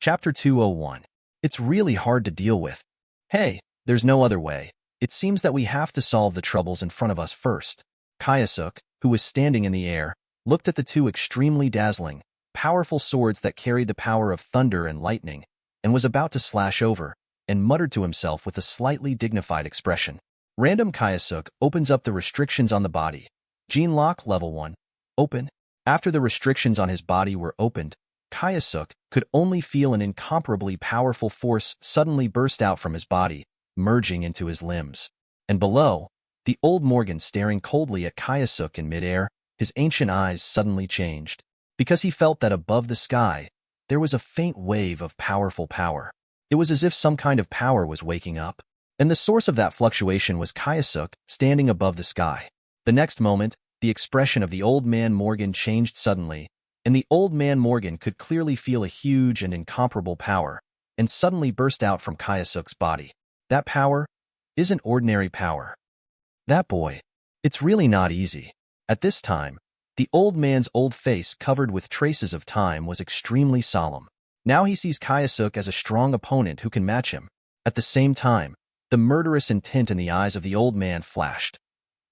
Chapter 201. It's really hard to deal with. Hey, there's no other way. It seems that we have to solve the troubles in front of us first. Kyosuke, who was standing in the air, looked at the two extremely dazzling, powerful swords that carried the power of thunder and lightning, and was about to slash over, and muttered to himself with a slightly dignified expression. Random Kyosuke opens up the restrictions on the body. Gene Lock Level 1. Open. After the restrictions on his body were opened, Kyosuke could only feel an incomparably powerful force suddenly burst out from his body, merging into his limbs. And below, the old Morgan staring coldly at Kyosuke in midair, his ancient eyes suddenly changed. Because he felt that above the sky, there was a faint wave of powerful power. It was as if some kind of power was waking up. And the source of that fluctuation was Kyosuke standing above the sky. The next moment, the expression of the old man Morgan changed suddenly, and the old man Morgan could clearly feel a huge and incomparable power, and suddenly burst out from Kyosuke's body. That power isn't ordinary power. That boy, it's really not easy. At this time, the old man's old face covered with traces of time was extremely solemn. Now he sees Kyosuke as a strong opponent who can match him. At the same time, the murderous intent in the eyes of the old man flashed.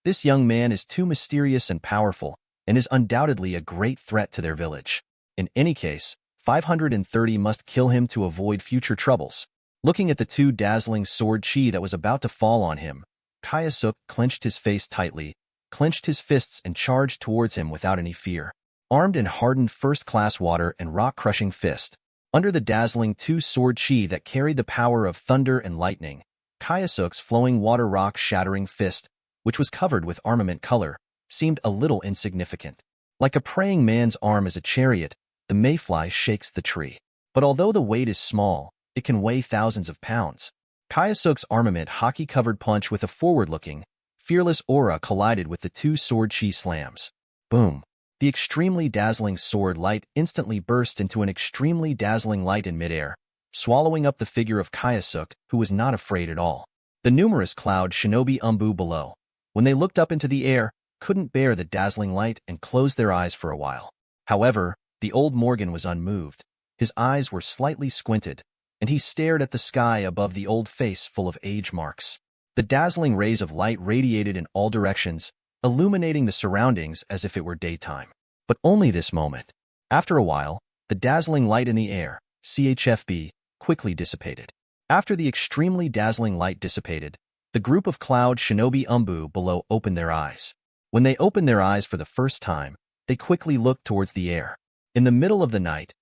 This young man is too mysterious and powerful, and is undoubtedly a great threat to their village. In any case, 530 must kill him to avoid future troubles. Looking at the two dazzling sword chi that was about to fall on him, Kyosuke clenched his face tightly, clenched his fists and charged towards him without any fear. Armed in hardened first-class water and rock-crushing fist, under the dazzling two-sword chi that carried the power of thunder and lightning, Kyosuke's flowing water rock-shattering fist, which was covered with armament color, seemed a little insignificant. Like a praying man's arm is a chariot, the mayfly shakes the tree. But although the weight is small, it can weigh thousands of pounds. Kyosuke's armament haki-covered punch with a forward-looking, fearless aura collided with the two sword chi slams. Boom! The extremely dazzling sword light instantly burst into an extremely dazzling light in midair, swallowing up the figure of Kyosuke, who was not afraid at all. The numerous cloud shinobi umbu below, when they looked up into the air, couldn't bear the dazzling light and closed their eyes for a while. However, the old Morgan was unmoved. His eyes were slightly squinted, and he stared at the sky above the old face full of age marks. The dazzling rays of light radiated in all directions, illuminating the surroundings as if it were daytime. But only this moment. After a while, the dazzling light in the air, CHFB, quickly dissipated. After the extremely dazzling light dissipated, the group of cloud shinobi umbu below opened their eyes. When they opened their eyes for the first time, they quickly looked towards the air. In the middle of the night,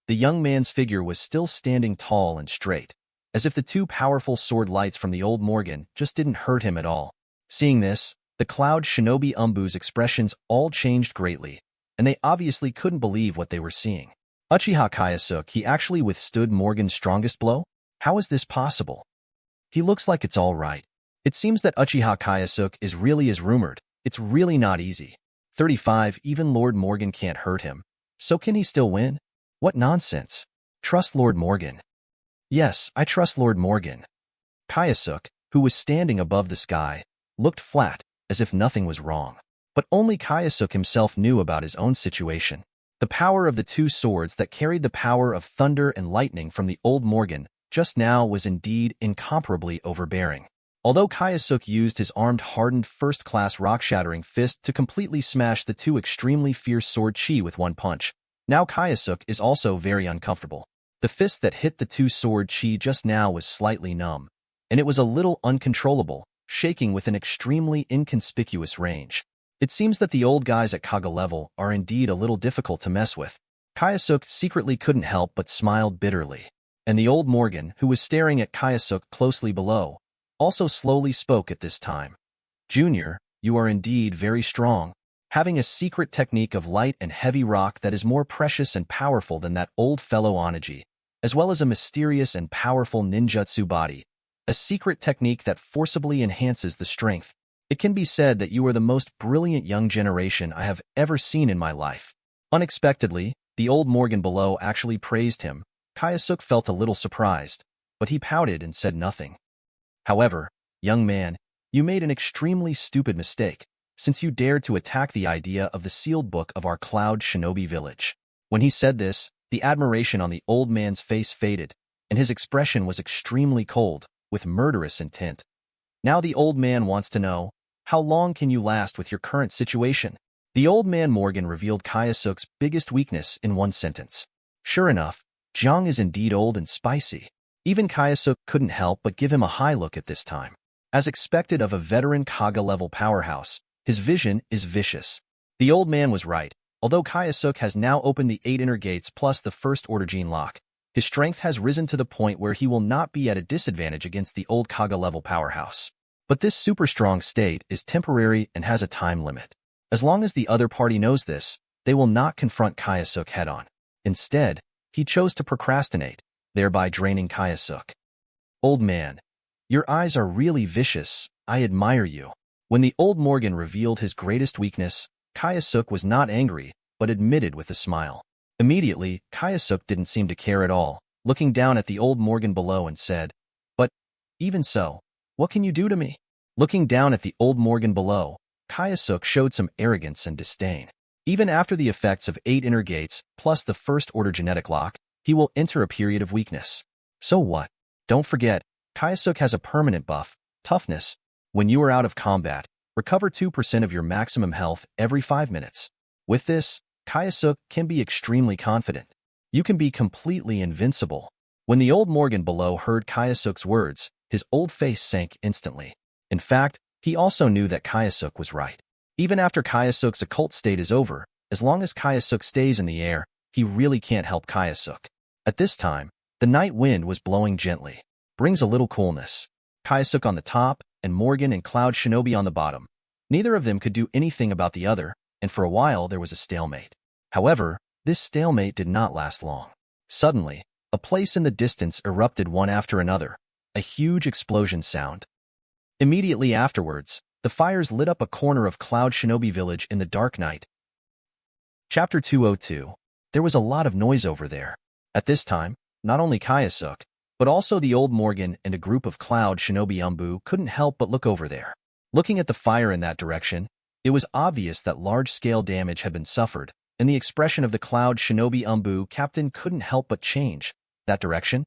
the young man's figure was still standing tall and straight, as if the two powerful sword lights from the old Morgan just didn't hurt him at all. Seeing this, the cloud shinobi umbu's expressions all changed greatly, and they obviously couldn't believe what they were seeing. Uchiha Kyosuke, he actually withstood Morgan's strongest blow? How is this possible? He looks like it's all right. It seems that Uchiha Kyosuke is really as rumored. It's really not easy. 35, even Lord Morgan can't hurt him. So can he still win? What nonsense. Trust Lord Morgan. Yes, I trust Lord Morgan. Kyosuke, who was standing above the sky, looked flat, as if nothing was wrong. But only Kyosuke himself knew about his own situation. The power of the two swords that carried the power of thunder and lightning from the old Morgan just now was indeed incomparably overbearing. Although Kyosuke used his armed hardened first-class rock-shattering fist to completely smash the two extremely fierce sword chi with one punch, now Kyosuke is also very uncomfortable. The fist that hit the two sword chi just now was slightly numb, and it was a little uncontrollable, shaking with an extremely inconspicuous range. It seems that the old guys at Kage level are indeed a little difficult to mess with. Kyosuke secretly couldn't help but smiled bitterly. And the old Morgan, who was staring at Kyosuke closely below, also slowly spoke at this time. Junior, you are indeed very strong, having a secret technique of light and heavy rock that is more precious and powerful than that old fellow Onaji, as well as a mysterious and powerful ninjutsu body, a secret technique that forcibly enhances the strength. It can be said that you are the most brilliant young generation I have ever seen in my life. Unexpectedly, the old Morgan below actually praised him. Kyosuke felt a little surprised, but he pouted and said nothing. However, young man, you made an extremely stupid mistake, since you dared to attack the idea of the sealed book of our Cloud Shinobi village. When he said this, The admiration on the old man's face faded, and his expression was extremely cold, with murderous intent. Now the old man wants to know, how long can you last with your current situation? The old man Morgan revealed Kyosuke's biggest weakness in one sentence. Sure enough, Jiang is indeed old and spicy. Even Kyosuke couldn't help but give him a high look at this time. As expected of a veteran Kaga-level powerhouse, his vision is vicious. The old man was right. Although Kyosuke has now opened the 8 inner gates plus the first order gene lock, his strength has risen to the point where he will not be at a disadvantage against the old Kaga-level powerhouse. But this super strong state is temporary and has a time limit. As long as the other party knows this, they will not confront Kyosuke head-on. Instead, he chose to procrastinate, thereby draining Kyosuke. Old man, your eyes are really vicious. I admire you. When the old Morgan revealed his greatest weakness, Kyosuke was not angry, but admitted with a smile. Immediately, Kyosuke didn't seem to care at all, looking down at the old Morgan below and said, "But, even so, what can you do to me?" Looking down at the old Morgan below, Kyosuke showed some arrogance and disdain. Even after the effects of 8 inner gates plus the first order genetic lock, he will enter a period of weakness. So what? Don't forget, Kyosuke has a permanent buff, toughness. When you are out of combat, recover 2% of your maximum health every 5 minutes. With this, Kyosuke can be extremely confident. You can be completely invincible. When the old Morgan below heard Kyosuke's words, his old face sank instantly. In fact, he also knew that Kyosuke was right. Even after Kyosuke's occult state is over, as long as Kyosuke stays in the air, he really can't help Kyosuke. At this time, the night wind was blowing gently. Brings a little coolness. Kyosuke on the top, and Morgan and Cloud Shinobi on the bottom. Neither of them could do anything about the other, and for a while there was a stalemate. However, this stalemate did not last long. Suddenly, a place in the distance erupted one after another, a huge explosion sound. Immediately afterwards, the fires lit up a corner of Cloud Shinobi Village in the dark night. Chapter 202. There was a lot of noise over there. At this time, not only Kyosuke, but also the old Morgan and a group of Cloud Shinobi Umbu couldn't help but look over there. Looking at the fire in that direction, it was obvious that large-scale damage had been suffered, and the expression of the Cloud Shinobi Umbu captain couldn't help but change. That direction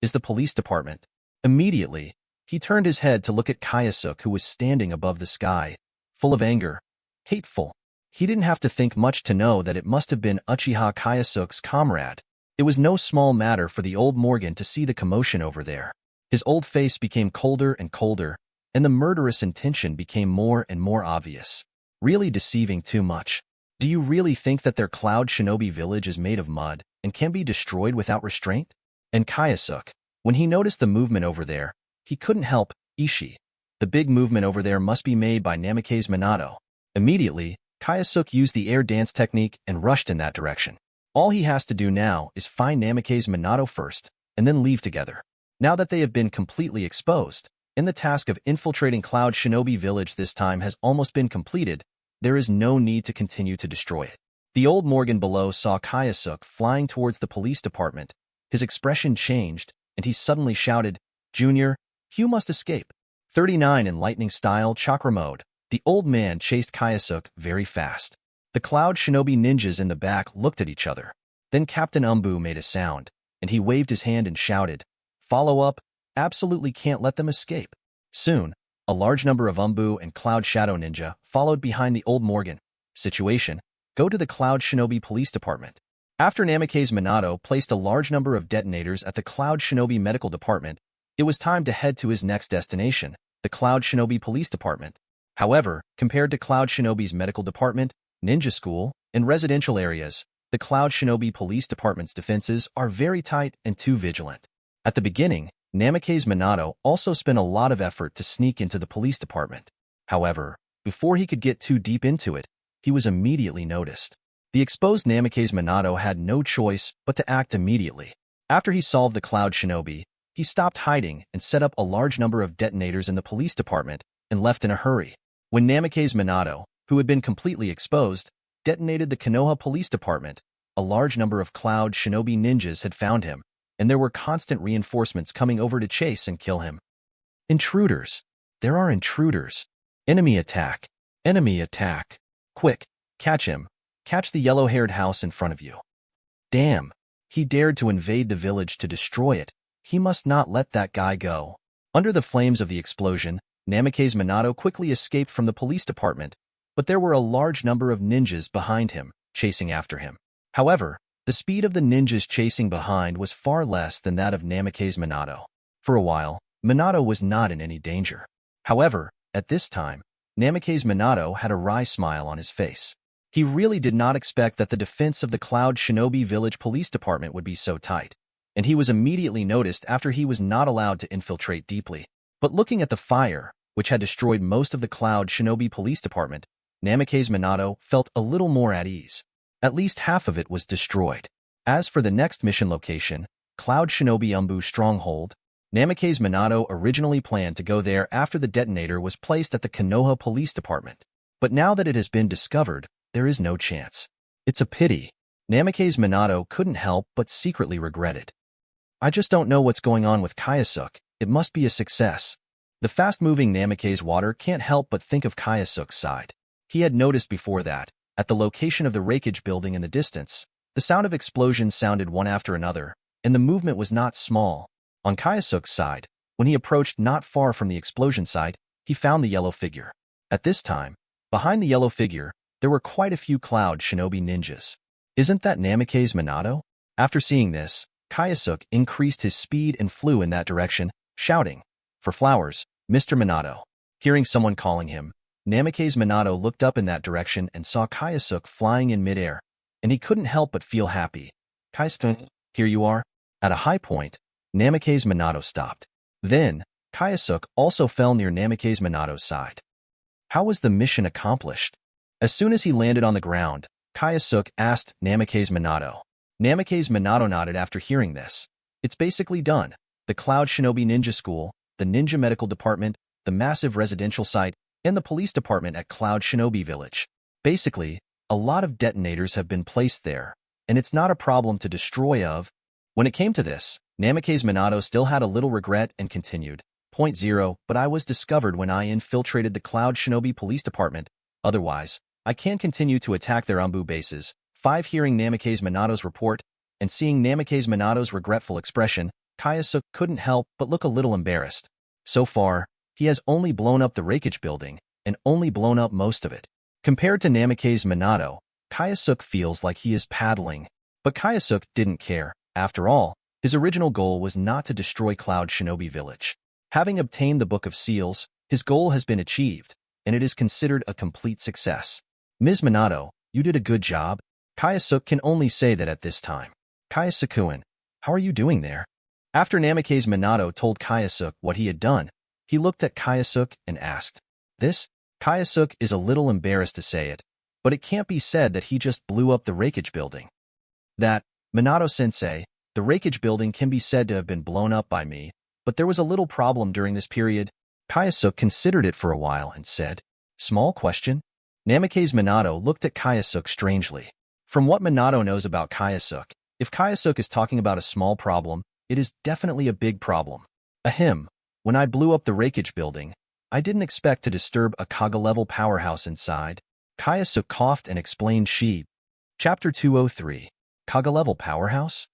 is the police department. Immediately, he turned his head to look at Kyosuke, who was standing above the sky, full of anger, hateful. He didn't have to think much to know that it must have been Uchiha Kyosuke's comrade. It was no small matter for the old Morgan to see the commotion over there. His old face became colder and colder, and the murderous intention became more and more obvious. Really deceiving too much. Do you really think that their Cloud Shinobi village is made of mud and can be destroyed without restraint? And Kyosuke, when he noticed the movement over there, he couldn't help. Ishii. The big movement over there must be made by Namikaze Minato. Immediately, Kyosuke used the air dance technique and rushed in that direction. All he has to do now is find Namikaze Minato first, and then leave together. Now that they have been completely exposed, and the task of infiltrating Cloud Shinobi Village this time has almost been completed, there is no need to continue to destroy it. The old Morgan below saw Kyosuke flying towards the police department. His expression changed, and he suddenly shouted, "Junior, you must escape." 39 in lightning style chakra mode. The old man chased Kyosuke very fast. The Cloud Shinobi ninjas in the back looked at each other. Then Captain Umbu made a sound, and he waved his hand and shouted, "Follow up, absolutely can't let them escape." Soon, a large number of Umbu and Cloud Shadow Ninja followed behind the old Morgan. Situation: go to the Cloud Shinobi Police Department. After Namikaze Minato placed a large number of detonators at the Cloud Shinobi Medical Department, it was time to head to his next destination, the Cloud Shinobi Police Department. However, compared to Cloud Shinobi's medical department, ninja school, and residential areas, the Cloud Shinobi Police Department's defenses are very tight and too vigilant. At the beginning, Namikaze Minato also spent a lot of effort to sneak into the police department. However, before he could get too deep into it, he was immediately noticed. The exposed Namikaze Minato had no choice but to act immediately. After he solved the Cloud Shinobi, he stopped hiding and set up a large number of detonators in the police department and left in a hurry. When Namikaze Minato, who had been completely exposed, detonated the Konoha Police Department, a large number of Cloud Shinobi ninjas had found him, and there were constant reinforcements coming over to chase and kill him. Intruders. There are intruders. Enemy attack. Enemy attack. Quick, catch him. Catch the yellow-haired house in front of you. Damn. He dared to invade the village to destroy it. He must not let that guy go. Under the flames of the explosion, Namikaze Minato quickly escaped from the police department, but there were a large number of ninjas behind him, chasing after him. However, the speed of the ninjas chasing behind was far less than that of Namikaze Minato. For a while, Minato was not in any danger. However, at this time, Namikaze Minato had a wry smile on his face. He really did not expect that the defense of the Cloud Shinobi Village Police Department would be so tight, and he was immediately noticed after he was not allowed to infiltrate deeply. But looking at the fire, which had destroyed most of the Cloud Shinobi Police Department, Namikaze Minato felt a little more at ease. At least half of it was destroyed. As for the next mission location, Cloud Shinobi Umbu Stronghold, Namikaze Minato originally planned to go there after the detonator was placed at the Konoha Police Department. But now that it has been discovered, there is no chance. It's a pity. Namikaze Minato couldn't help but secretly regret it. I just don't know what's going on with Kyosuke. It must be a success. The fast-moving Namikaze water can't help but think of Kyosuke's side. He had noticed before that, at the location of the Raikage building in the distance, the sound of explosions sounded one after another, and the movement was not small. On Kyosuke's side, when he approached not far from the explosion site, he found the yellow figure. At this time, behind the yellow figure, there were quite a few Cloud Shinobi ninjas. Isn't that Namikaze Minato? After seeing this, Kyosuke increased his speed and flew in that direction, shouting, "For flowers, Mr. Minato." Hearing someone calling him, Namikaze Minato looked up in that direction and saw Kyosuke flying in midair, and he couldn't help but feel happy. "Kyosuke, here you are." At a high point, Namikaze Minato stopped. Then, Kyosuke also fell near Namikaze Minato's side. How was the mission accomplished? As soon as he landed on the ground, Kyosuke asked Namikaze Minato. Namikaze Minato nodded after hearing this. It's basically done. The Cloud Shinobi Ninja School, the Ninja Medical Department, the massive residential site, and the police department at Cloud Shinobi Village. Basically, a lot of detonators have been placed there, and it's not a problem to destroy of. When it came to this, Namikaze Minato still had a little regret and continued. Point 0, but I was discovered when I infiltrated the Cloud Shinobi Police Department. Otherwise, I can't continue to attack their Umbu bases. 5. Hearing Namikaze Minato's report, and seeing Namikaze Minato's regretful expression, Kyosuke couldn't help but look a little embarrassed. So far, he has only blown up the Raikage building, and only blown up most of it. Compared to Namikaze Minato, Kyosuke feels like he is paddling. But Kyosuke didn't care. After all, his original goal was not to destroy Cloud Shinobi Village. Having obtained the Book of Seals, his goal has been achieved, and it is considered a complete success. Ms. Minato, you did a good job. Kyosuke can only say that at this time. Kyosuke-kun, how are you doing there? After Namikaze Minato told Kyosuke what he had done, he looked at Kyosuke and asked. This? Kyosuke is a little embarrassed to say it, but it can't be said that he just blew up the Raikage building. That, Minato-sensei, the Raikage building can be said to have been blown up by me, but there was a little problem during this period. Kyosuke considered it for a while and said, "Small question?" Namikaze Minato looked at Kyosuke strangely. From what Minato knows about Kyosuke, if Kyosuke is talking about a small problem, it is definitely a big problem. Ahem, when I blew up the Raikage building, I didn't expect to disturb a Kage-level powerhouse inside. Kyosuke coughed and explained she. Chapter 203. Kage-level powerhouse?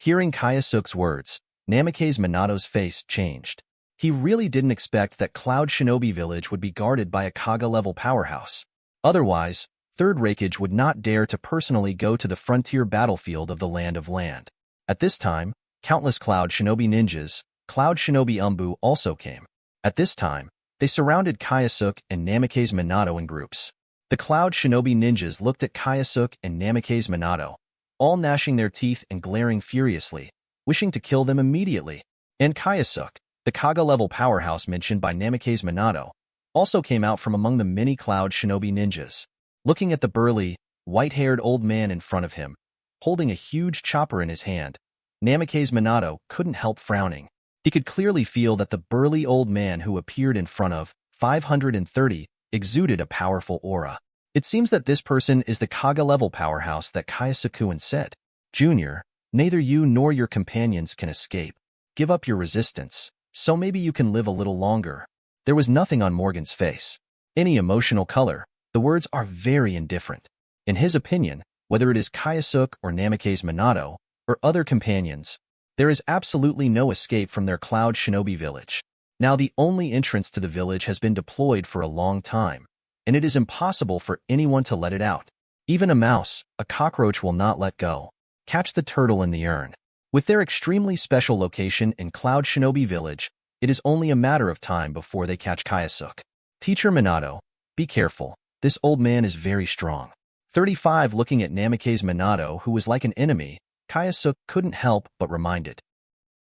Hearing Kyosuke's words, Namikaze Minato's face changed. He really didn't expect that Cloud Shinobi Village would be guarded by a Kage-level powerhouse. Otherwise, Third Raikage would not dare to personally go to the frontier battlefield of the Land of Land. At this time, countless Cloud Shinobi ninjas, Cloud Shinobi Umbu also came. At this time, they surrounded Kyosuke and Namikaze Minato in groups. The Cloud Shinobi ninjas looked at Kyosuke and Namikaze Minato, all gnashing their teeth and glaring furiously, wishing to kill them immediately. And Kyosuke, the Kage-level powerhouse mentioned by Namikaze Minato, also came out from among the many Cloud Shinobi ninjas. Looking at the burly, white-haired old man in front of him, holding a huge chopper in his hand, Namikaze Minato couldn't help frowning. He could clearly feel that the burly old man who appeared in front of 530 exuded a powerful aura. It seems that this person is the Kage-level powerhouse that Kyosuke said. Junior, neither you nor your companions can escape. Give up your resistance, so maybe you can live a little longer. There was nothing on Morgan's face. Any emotional color. The words are very indifferent. In his opinion, whether it is Kyosuke or Namikaze Minato, or other companions, there is absolutely no escape from their Cloud Shinobi village. Now the only entrance to the village has been deployed for a long time, and it is impossible for anyone to let it out. Even a mouse, a cockroach will not let go. Catch the turtle in the urn. With their extremely special location in Cloud Shinobi village, it is only a matter of time before they catch Kyosuke. Teacher Minato, be careful. This old man is very strong. 35 Looking at Namikaze Minato, who was like an enemy, Kyosuke couldn't help but reminded.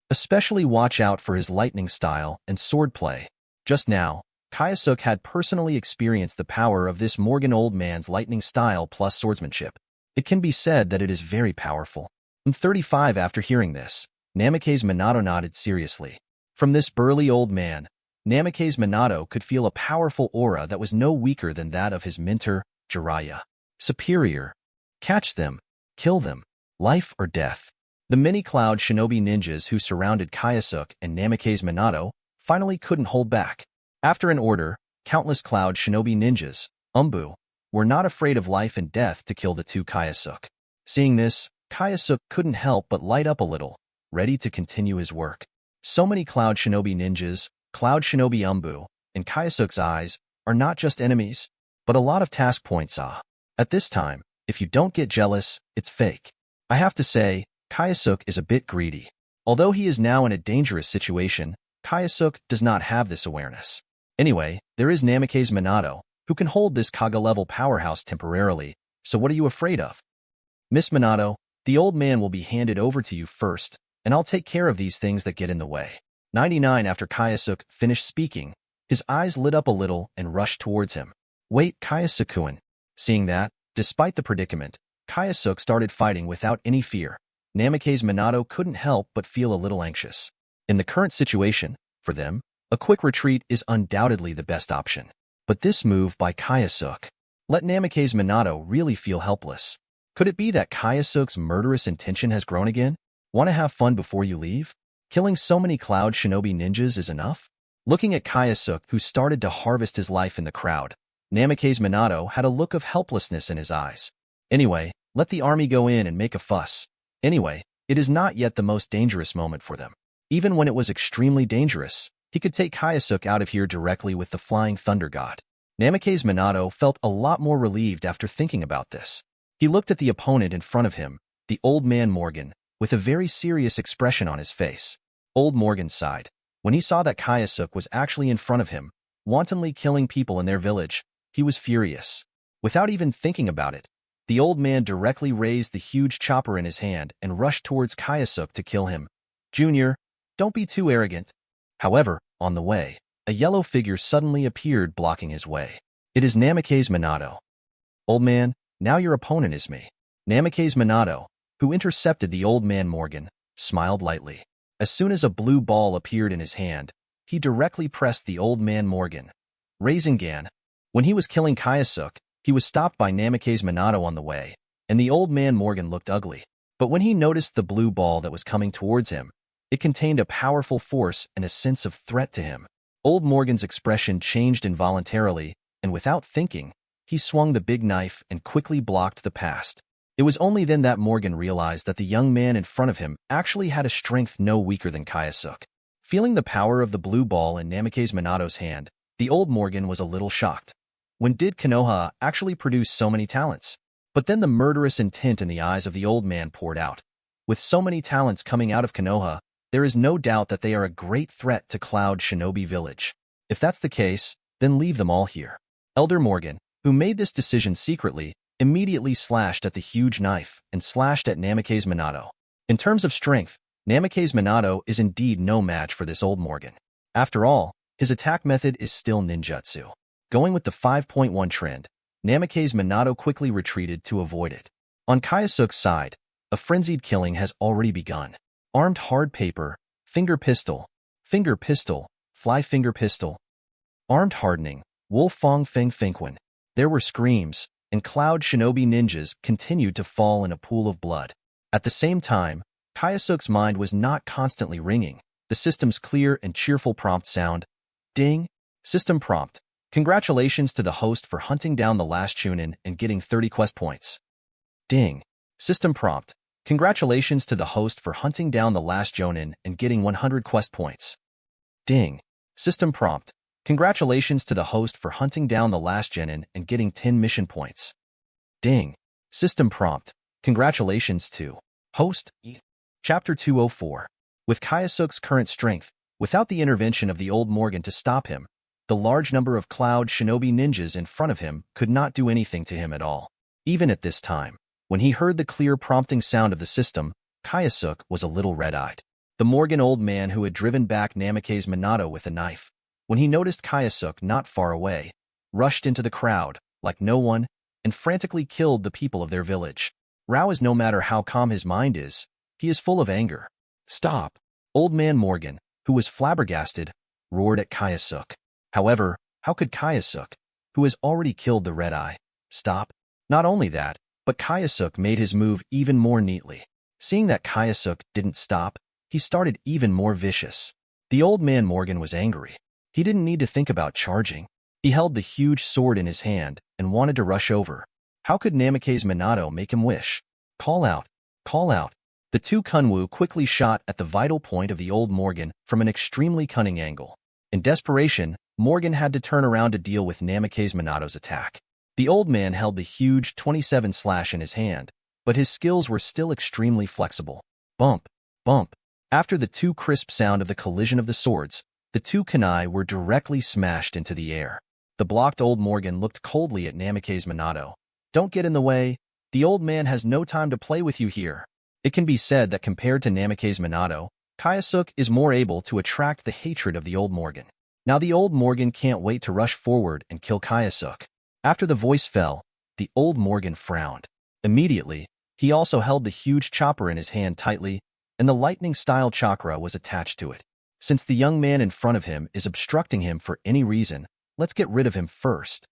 Especially watch out for his lightning style and swordplay. Just now, Kyosuke had personally experienced the power of this Morgan old man's lightning style plus swordsmanship. It can be said that it is very powerful. 35 After hearing this, Namikaze Minato nodded seriously. From this burly old man, Namikaze Minato could feel a powerful aura that was no weaker than that of his mentor, Jiraiya. Superior. Catch them. Kill them. Life or death. The many Cloud Shinobi ninjas who surrounded Kyosuke and Namikaze Minato finally couldn't hold back. After an order, countless Cloud Shinobi ninjas, were not afraid of life and death to kill the two Kyosuke. Seeing this, Kyosuke couldn't help but light up a little, ready to continue his work. So many Cloud Shinobi ninjas, Cloud Shinobi in Kyosuke's eyes, are not just enemies, but a lot of task points. At this time, if you don't get jealous, it's fake. I have to say, Kyosuke is a bit greedy. Although he is now in a dangerous situation, Kyosuke does not have this awareness. Anyway, there is Namikaze Minato, who can hold this Kaga-level powerhouse temporarily, so what are you afraid of? Miss Minato, the old man will be handed over to you first, and I'll take care of these things that get in the way. 99 After Kyosuke finished speaking, his eyes lit up a little and rushed towards him. Wait, Kyosuke-kun. Seeing that, despite the predicament, Kyosuke started fighting without any fear. Namikaze Minato couldn't help but feel a little anxious. In the current situation, for them, a quick retreat is undoubtedly the best option. But this move by Kyosuke let Namikaze Minato really feel helpless. Could it be that Kyosuke's murderous intention has grown again? Want to have fun before you leave? Killing so many Cloud Shinobi ninjas is enough? Looking at Kyosuke, who started to harvest his life in the crowd, Namikaze Minato had a look of helplessness in his eyes. Anyway, let the army go in and make a fuss. Anyway, it is not yet the most dangerous moment for them. Even when it was extremely dangerous, he could take Kyosuke out of here directly with the Flying Thunder God. Namikaze Minato felt a lot more relieved after thinking about this. He looked at the opponent in front of him, the old man Morgan, with a very serious expression on his face. Old Morgan sighed. When he saw that Kyosuke was actually in front of him, wantonly killing people in their village, he was furious. Without even thinking about it, the old man directly raised the huge chopper in his hand and rushed towards Kyosuke to kill him. Junior, don't be too arrogant. However, on the way, a yellow figure suddenly appeared blocking his way. It is Namikaze Minato. Old man, now your opponent is me. Namikaze Minato, who intercepted the old man Morgan, smiled lightly. As soon as a blue ball appeared in his hand, he directly pressed the old man Morgan. Rasengan. When he was killing Kyosuke, he was stopped by Namikaze Minato on the way, and the old man Morgan looked ugly. But when he noticed the blue ball that was coming towards him, it contained a powerful force and a sense of threat to him. Old Morgan's expression changed involuntarily, and without thinking, he swung the big knife and quickly blocked the past. It was only then that Morgan realized that the young man in front of him actually had a strength no weaker than Kyosuke. Feeling the power of the blue ball in Namikaze Minato's hand, the old Morgan was a little shocked. When did Konoha actually produce so many talents? But then the murderous intent in the eyes of the old man poured out. With so many talents coming out of Konoha, there is no doubt that they are a great threat to Cloud Shinobi Village. If that's the case, then leave them all here. Elder Morgan, who made this decision secretly, immediately slashed at the huge knife and slashed at Namikaze Minato. In terms of strength, Namikaze Minato is indeed no match for this old Morgan. After all, his attack method is still ninjutsu. Going with the 5.1 trend, Namikaze Minato quickly retreated to avoid it. On Kyosuke's side, a frenzied killing has already begun. Armed hard paper, finger pistol, fly finger pistol. Armed hardening, wolf fong feng fengquan. There were screams, and Cloud Shinobi ninjas continued to fall in a pool of blood. At the same time, Kyosuke's mind was not constantly ringing. The system's clear and cheerful prompt sound. Ding! System prompt. Congratulations to the host for hunting down the last Chunin and getting 30 quest points. Ding! System prompt. Congratulations to the host for hunting down the last Jonin and getting 100 quest points. Ding. System prompt. Congratulations to the host for hunting down the last Jonin and getting 10 mission points. Ding. System prompt. Congratulations to host. Chapter 204. With Kyosuke's current strength, without the intervention of the old Morgan to stop him, the large number of cloud shinobi ninjas in front of him could not do anything to him at all. Even at this time, when he heard the clear prompting sound of the system, Kyosuke was a little red-eyed. The Morgan old man who had driven back Namake's Minato with a knife, when he noticed Kyosuke not far away, rushed into the crowd, like no one, and frantically killed the people of their village. Rao is no matter how calm his mind is, he is full of anger. Stop! Old man Morgan, who was flabbergasted, roared at Kyosuke. However, how could Kyosuke, who has already killed the Red Eye, stop? Not only that, but Kyosuke made his move even more neatly. Seeing that Kyosuke didn't stop, he started even more vicious. The old man Morgan was angry. He didn't need to think about charging. He held the huge sword in his hand and wanted to rush over. How could Namake's Minato make him wish? Call out! Call out! The two Kunwu quickly shot at the vital point of the old Morgan from an extremely cunning angle. In desperation, Morgan had to turn around to deal with Namake's Minato's attack. The old man held the huge 27 slash in his hand, but his skills were still extremely flexible. Bump! Bump! After the two crisp sound of the collision of the swords, the two kunai were directly smashed into the air. The blocked old Morgan looked coldly at Namake's Minato. Don't get in the way. The old man has no time to play with you here. It can be said that compared to Namake's Minato, Kyosuke is more able to attract the hatred of the old Morgan. Now the old Morgan can't wait to rush forward and kill Kyosuke. After the voice fell, the old Morgan frowned. Immediately, he also held the huge chopper in his hand tightly, and the lightning-style chakra was attached to it. Since the young man in front of him is obstructing him for any reason, let's get rid of him first.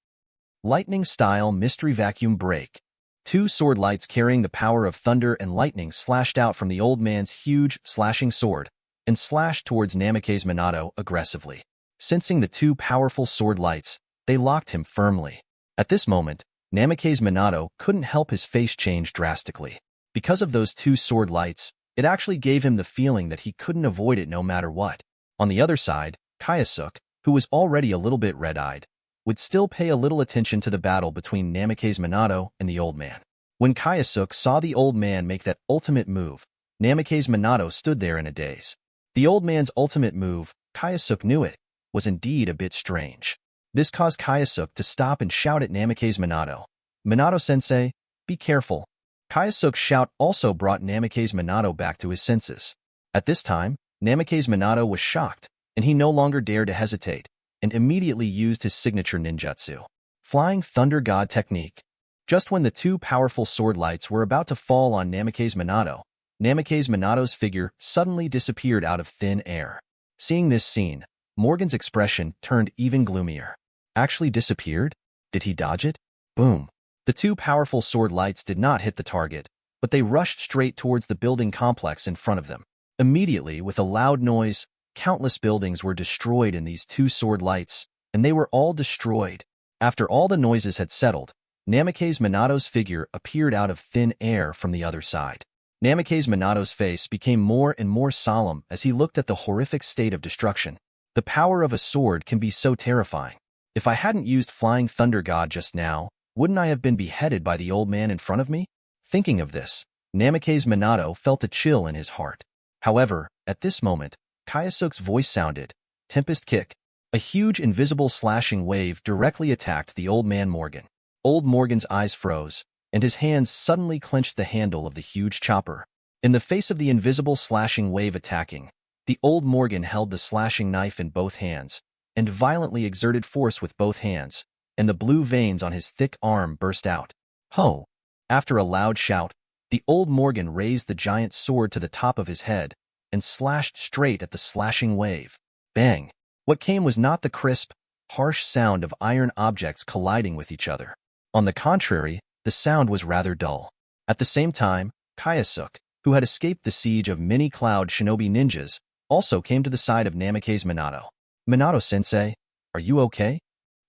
Lightning-style mystery vacuum break. Two sword lights carrying the power of thunder and lightning slashed out from the old man's huge, slashing sword, and slashed towards Namake's Minato aggressively. Sensing the two powerful sword lights, they locked him firmly. At this moment, Namake's Minato couldn't help his face change drastically. Because of those two sword lights, it actually gave him the feeling that he couldn't avoid it no matter what. On the other side, Kyosuke, who was already a little bit red-eyed, would still pay a little attention to the battle between Namake's Minato and the old man. When Kyosuke saw the old man make that ultimate move, Namake's Minato stood there in a daze. The old man's ultimate move, Kyosuke knew it, was indeed a bit strange. This caused Kyosuke to stop and shout at Namake's Minato. Minato-sensei, be careful. Kyosuke's shout also brought Namake's Minato back to his senses. At this time, Namake's Minato was shocked, and he no longer dared to hesitate, and immediately used his signature ninjutsu. Flying Thunder God Technique. Just when the two powerful sword lights were about to fall on Namake's Minato's figure suddenly disappeared out of thin air. Seeing this scene, Morgan's expression turned even gloomier. Actually disappeared? Did he dodge it? Boom. The two powerful sword lights did not hit the target, but they rushed straight towards the building complex in front of them. Immediately, with a loud noise, countless buildings were destroyed in these two sword lights, and they were all destroyed. After all the noises had settled, Namake's Minato's figure appeared out of thin air from the other side. Namake's Minato's face became more and more solemn as he looked at the horrific state of destruction. The power of a sword can be so terrifying. If I hadn't used Flying Thunder God just now, wouldn't I have been beheaded by the old man in front of me? Thinking of this, Namake's Minato felt a chill in his heart. However, at this moment, Kyosuke's voice sounded. Tempest Kick. A huge invisible slashing wave directly attacked the old man Morgan. Old Morgan's eyes froze, and his hands suddenly clenched the handle of the huge chopper. In the face of the invisible slashing wave attacking, the old Morgan held the slashing knife in both hands, and violently exerted force with both hands, and the blue veins on his thick arm burst out. Ho! After a loud shout, the old Morgan raised the giant sword to the top of his head, and slashed straight at the slashing wave. Bang! What came was not the crisp, harsh sound of iron objects colliding with each other. On the contrary, the sound was rather dull. At the same time, Kyosuke, who had escaped the siege of many cloud shinobi ninjas, also came to the side of Namake's Minato. Minato-sensei, are you okay?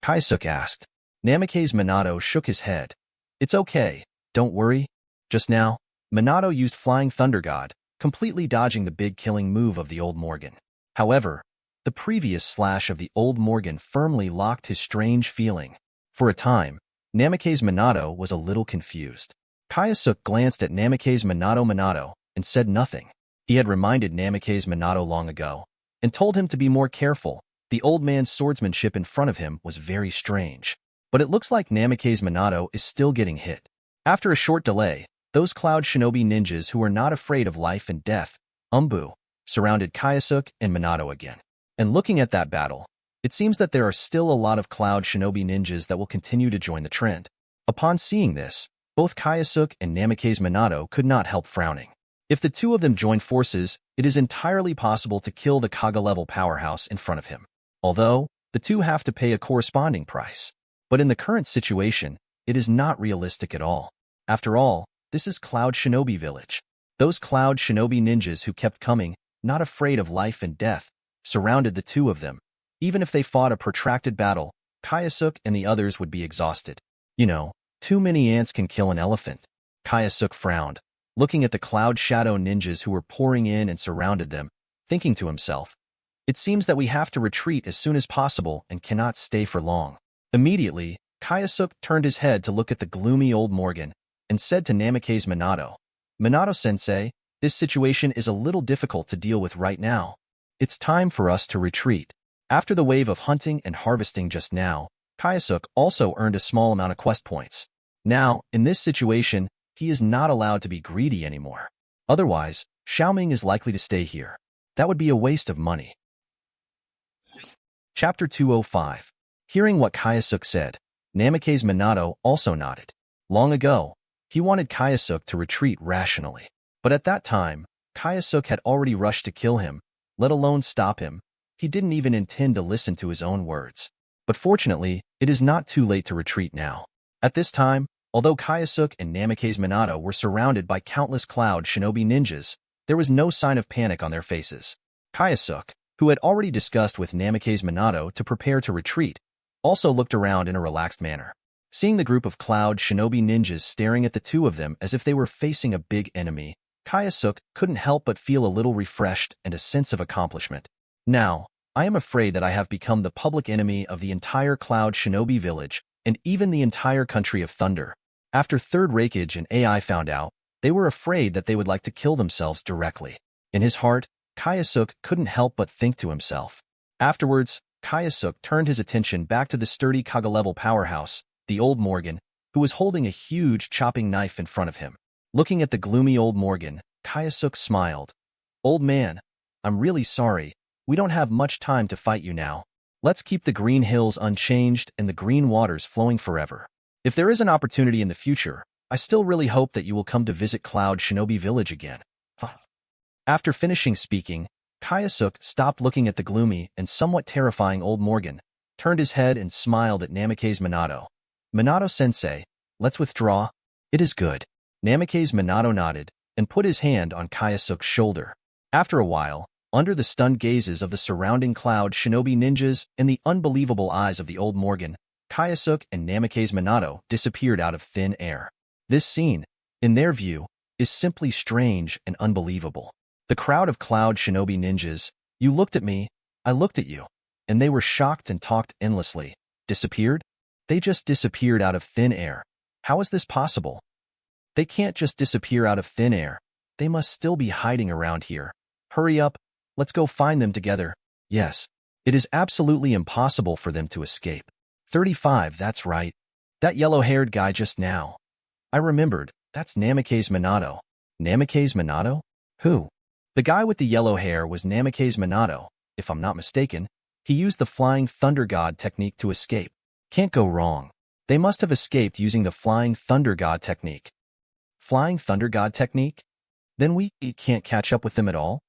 Kyosuke asked. Namake's Minato shook his head. It's okay, don't worry. Just now, Minato used Flying Thunder God, completely dodging the big killing move of the old Morgan. However, the previous slash of the old Morgan firmly locked his strange feeling. For a time, Namake's Minato was a little confused. Kaiosuk glanced at Namake's Minato and said nothing. He had reminded Namake's Minato long ago, and told him to be more careful. The old man's swordsmanship in front of him was very strange. But it looks like Namake's Minato is still getting hit. After a short delay, those Cloud Shinobi ninjas who were not afraid of life and death, Umbu, surrounded Kaiosuk and Minato again. And looking at that battle, it seems that there are still a lot of Cloud Shinobi ninjas that will continue to join the trend. Upon seeing this, both Kaiosuk and Namake's Minato could not help frowning. If the two of them join forces, it is entirely possible to kill the Kaga-level powerhouse in front of him. Although, the two have to pay a corresponding price. But in the current situation, it is not realistic at all. After all, this is Cloud Shinobi Village. Those Cloud Shinobi ninjas who kept coming, not afraid of life and death, surrounded the two of them. Even if they fought a protracted battle, Kaiosuk and the others would be exhausted. You know, too many ants can kill an elephant. Kaiosuk frowned, looking at the Cloud Shadow ninjas who were pouring in and surrounded them, thinking to himself, "It seems that we have to retreat as soon as possible and cannot stay for long." Immediately, Kaiosuk turned his head to look at the gloomy old Morgan and said to Namake's Minato, "Minato-sensei, this situation is a little difficult to deal with right now. It's time for us to retreat." After the wave of hunting and harvesting just now, Kaiosuk also earned a small amount of quest points. Now, in this situation, he is not allowed to be greedy anymore. Otherwise, Xiaoming is likely to stay here. That would be a waste of money. Chapter 205. Hearing what Kaiosuk said, Namake's Minato also nodded. Long ago, he wanted Kaiosuk to retreat rationally. But at that time, Kaiosuk had already rushed to kill him, let alone stop him. He didn't even intend to listen to his own words. But fortunately, it is not too late to retreat now. At this time, although Kaiosuk and Namake's Minato were surrounded by countless Cloud Shinobi ninjas, there was no sign of panic on their faces. Kaiosuk, who had already discussed with Namake's Minato to prepare to retreat, also looked around in a relaxed manner. Seeing the group of Cloud Shinobi ninjas staring at the two of them as if they were facing a big enemy, Kaiosuk couldn't help but feel a little refreshed and a sense of accomplishment. Now, I am afraid that I have become the public enemy of the entire Cloud Shinobi village and even the entire country of Thunder. After Third Raikage and AI found out, they were afraid that they would like to kill themselves directly. In his heart, Kaiosuk couldn't help but think to himself. Afterwards, Kaiosuk turned his attention back to the sturdy Kaga-level powerhouse, the old Morgan, who was holding a huge chopping knife in front of him. Looking at the gloomy old Morgan, Kaiosuk smiled. "Old man, I'm really sorry. We don't have much time to fight you now. Let's keep the green hills unchanged and the green waters flowing forever. If there is an opportunity in the future, I still really hope that you will come to visit Cloud Shinobi Village again." After finishing speaking, Kaiosuk stopped looking at the gloomy and somewhat terrifying old Morgan, turned his head and smiled at Namake's Minato. "Minato-sensei, let's withdraw." "It is good." Namake's Minato nodded and put his hand on Kaiosuk's shoulder. After a while, under the stunned gazes of the surrounding Cloud Shinobi ninjas and the unbelievable eyes of the old Morgan, Kaiosuk and Namake's Minato disappeared out of thin air. This scene, in their view, is simply strange and unbelievable. The crowd of Cloud Shinobi ninjas, "You looked at me, I looked at you," and they were shocked and talked endlessly. Disappeared? They just disappeared out of thin air. How is this possible? They can't just disappear out of thin air. They must still be hiding around here. Hurry up, let's go find them together. Yes, it is absolutely impossible for them to escape. 35, that's right. That yellow-haired guy just now. I remembered, that's Namake's Minato. Namake's Minato? Who? The guy with the yellow hair was Namake's Minato. If I'm not mistaken, he used the Flying Thunder God technique to escape. Can't go wrong. They must have escaped using the Flying Thunder God technique. Flying Thunder God technique? Then we can't catch up with them at all?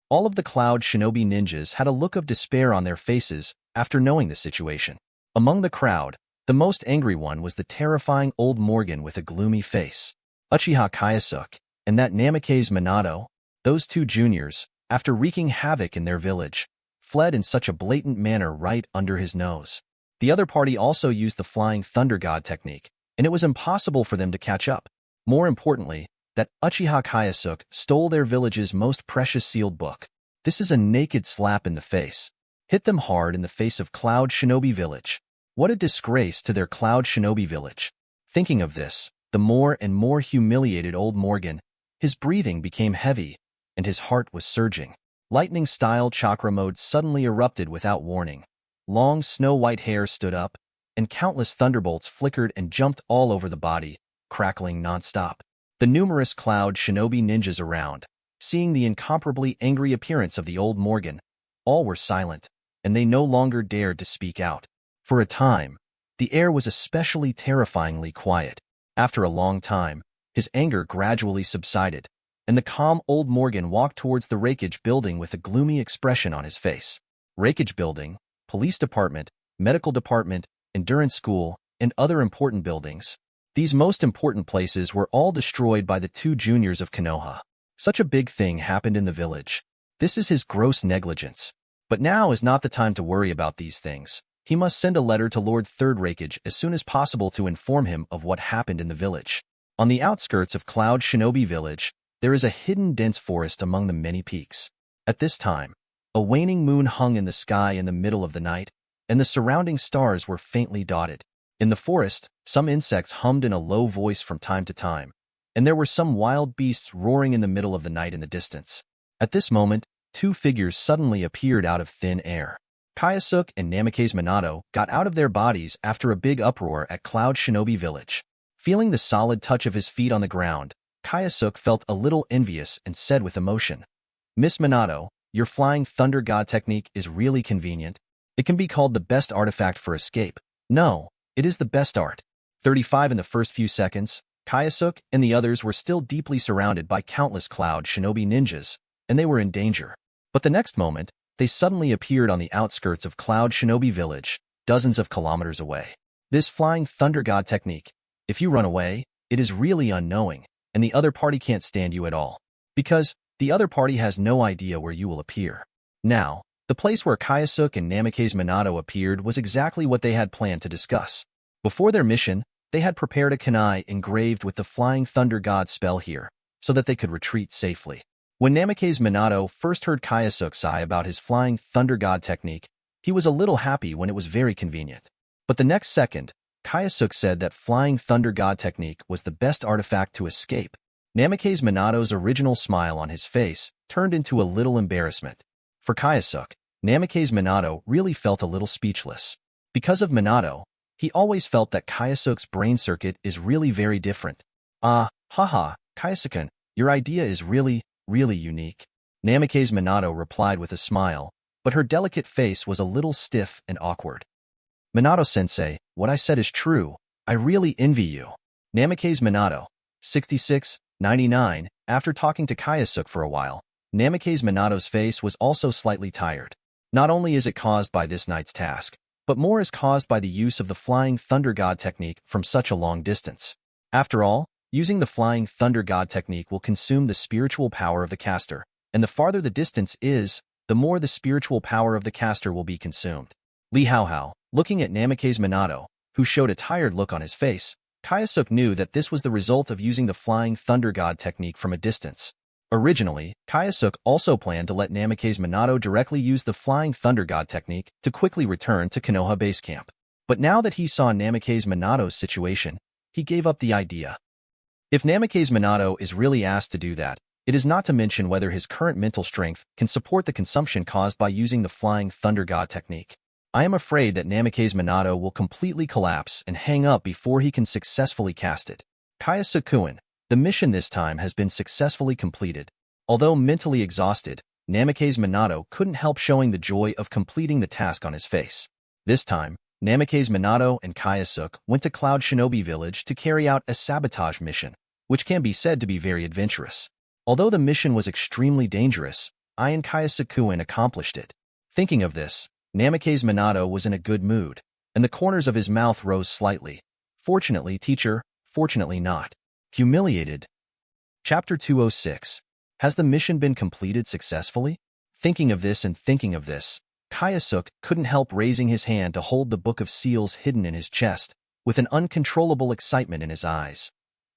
All of the Cloud Shinobi ninjas had a look of despair on their faces after knowing the situation. Among the crowd, the most angry one was the terrifying old Morgan with a gloomy face. Uchiha Kyosuke and that Namake's Minato, those two juniors, after wreaking havoc in their village, fled in such a blatant manner right under his nose. The other party also used the Flying Thunder God technique, and it was impossible for them to catch up. More importantly, that Uchiha Kyosuke stole their village's most precious sealed book. This is a naked slap in the face. Hit them hard in the face of Cloud Shinobi Village. What a disgrace to their Cloud Shinobi Village. Thinking of this, the more and more humiliated old Morgan, his breathing became heavy, and his heart was surging. Lightning-style chakra mode suddenly erupted without warning. Long snow-white hair stood up, and countless thunderbolts flickered and jumped all over the body, crackling non-stop. The numerous Cloud Shinobi ninjas around, seeing the incomparably angry appearance of the old Morgan, all were silent, and they no longer dared to speak out. For a time, the air was especially terrifyingly quiet. After a long time, his anger gradually subsided, and the calm old Morgan walked towards the Raikage building with a gloomy expression on his face. Raikage building, police department, medical department, endurance school, and other important buildings. These most important places were all destroyed by the two juniors of Konoha. Such a big thing happened in the village. This is his gross negligence. But now is not the time to worry about these things. He must send a letter to Lord Third Raikage as soon as possible to inform him of what happened in the village. On the outskirts of Cloud Shinobi Village, there is a hidden dense forest among the many peaks. At this time, a waning moon hung in the sky in the middle of the night, and the surrounding stars were faintly dotted. In the forest, some insects hummed in a low voice from time to time, and there were some wild beasts roaring in the middle of the night in the distance. At this moment, two figures suddenly appeared out of thin air. Kyosuke and Namikaze Minato got out of their bodies after a big uproar at Cloud Shinobi Village. Feeling the solid touch of his feet on the ground, Kyosuke felt a little envious and said with emotion, "Miss Minato, your flying thunder god technique is really convenient. It can be called the best artifact for escape. No, it is the best art." 35 in the first few seconds, Kyosuke and the others were still deeply surrounded by countless Cloud Shinobi ninjas, and they were in danger. But the next moment, they suddenly appeared on the outskirts of Cloud Shinobi Village, dozens of kilometers away. This flying thunder god technique, if you run away, it is really unknowing, and the other party can't stand you at all. Because the other party has no idea where you will appear. Now, the place where Kyosuke and Namikaze Minato appeared was exactly what they had planned to discuss. Before their mission, they had prepared a kunai engraved with the Flying Thunder God spell here, so that they could retreat safely. When Namikaze Minato first heard Kyosuke sigh about his Flying Thunder God technique, he was a little happy when it was very convenient. But the next second, Kyosuke said that Flying Thunder God technique was the best artifact to escape. Namikaze Minato's original smile on his face turned into a little embarrassment. For Kyosuke, Namikaze Minato really felt a little speechless. Because of Minato, he always felt that Kyosuke's brain circuit is really very different. Haha, Kyosuke, your idea is really unique. Namikaze Minato replied with a smile, but her delicate face was a little stiff and awkward. Minato-sensei, what I said is true. I really envy you. Namikaze Minato, 66-99, after talking to Kyosuke for a while, Namikaze Minato's face was also slightly tired. Not only is it caused by this night's task, but more is caused by the use of the Flying Thunder God technique from such a long distance. After all, using the Flying Thunder God technique will consume the spiritual power of the caster, and the farther the distance is, the more the spiritual power of the caster will be consumed. Li Haohao, looking at Namikaze Minato, who showed a tired look on his face, Kyosuke knew that this was the result of using the Flying Thunder God technique from a distance. Originally, Kyosuke also planned to let Namikaze Minato directly use the Flying Thunder God technique to quickly return to Konoha base camp. But now that he saw Namikaze Minato's situation, he gave up the idea. If Namikaze Minato is really asked to do that, it is not to mention whether his current mental strength can support the consumption caused by using the Flying Thunder God technique. I am afraid that Namikaze Minato will completely collapse and hang up before he can successfully cast it. Kyosuke-kun, the mission this time has been successfully completed. Although mentally exhausted, Namikaze Minato couldn't help showing the joy of completing the task on his face. This time, Namikaze Minato and Kyosuke went to Cloud Shinobi Village to carry out a sabotage mission, which can be said to be very adventurous. Although the mission was extremely dangerous, I and Kyosuke-kun accomplished it. Thinking of this, Namikaze Minato was in a good mood, and the corners of his mouth rose slightly. Fortunately, teacher, fortunately not. Humiliated. Chapter 206. Has the mission been completed successfully? Thinking of this and thinking of this, Kyosuke couldn't help raising his hand to hold the book of seals hidden in his chest, with an uncontrollable excitement in his eyes.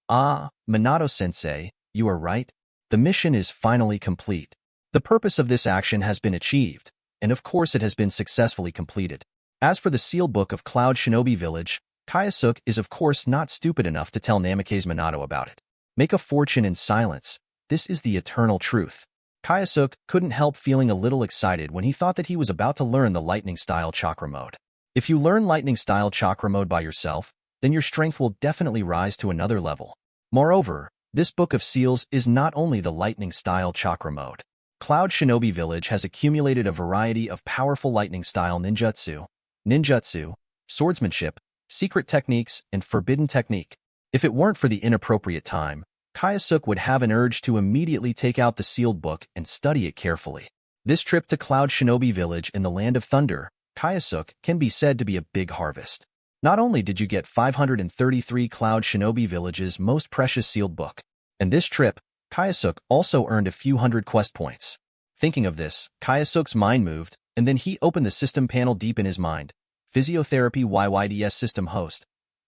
Ah, Minato-sensei, You are right. The mission is finally complete. The purpose of this action has been achieved, and of course it has been successfully completed. As for the sealed book of Cloud Shinobi Village, Kyosuke is of course not stupid enough to tell Namikaze Minato about it. Make a fortune in silence. This is the eternal truth. Kyosuke couldn't help feeling a little excited when he thought that he was about to learn the lightning-style chakra mode. If you learn lightning-style chakra mode by yourself, then your strength will definitely rise to another level. Moreover, this book of seals is not only the lightning-style chakra mode. Cloud Shinobi Village has accumulated a variety of powerful lightning-style ninjutsu, swordsmanship, secret techniques, and forbidden technique. If it weren't for the inappropriate time, Kyosuke would have an urge to immediately take out the sealed book and study it carefully. This trip to Cloud Shinobi Village in the Land of Thunder, Kyosuke, can be said to be a big harvest. Not only did you get 533 Cloud Shinobi Village's most precious sealed book, and this trip, Kyosuke also earned a few hundred quest points. Thinking of this, Kyosuke's mind moved, and then he opened the system panel deep in his mind. Physiotherapy yyds system host.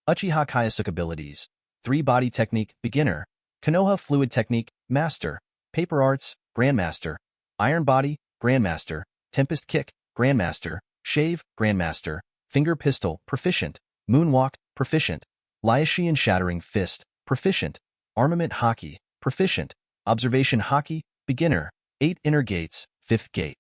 Uchiha Kyosuke abilities. 3 body technique, beginner. Konoha fluid technique, master. Paper arts, grandmaster. Iron body, grandmaster. Tempest kick, grandmaster. Shave, grandmaster. Finger pistol, proficient. Moonwalk, proficient. Lyashian shattering fist, proficient. Armament haki, proficient. Observation haki, beginner. 8 inner gates, 5th gate.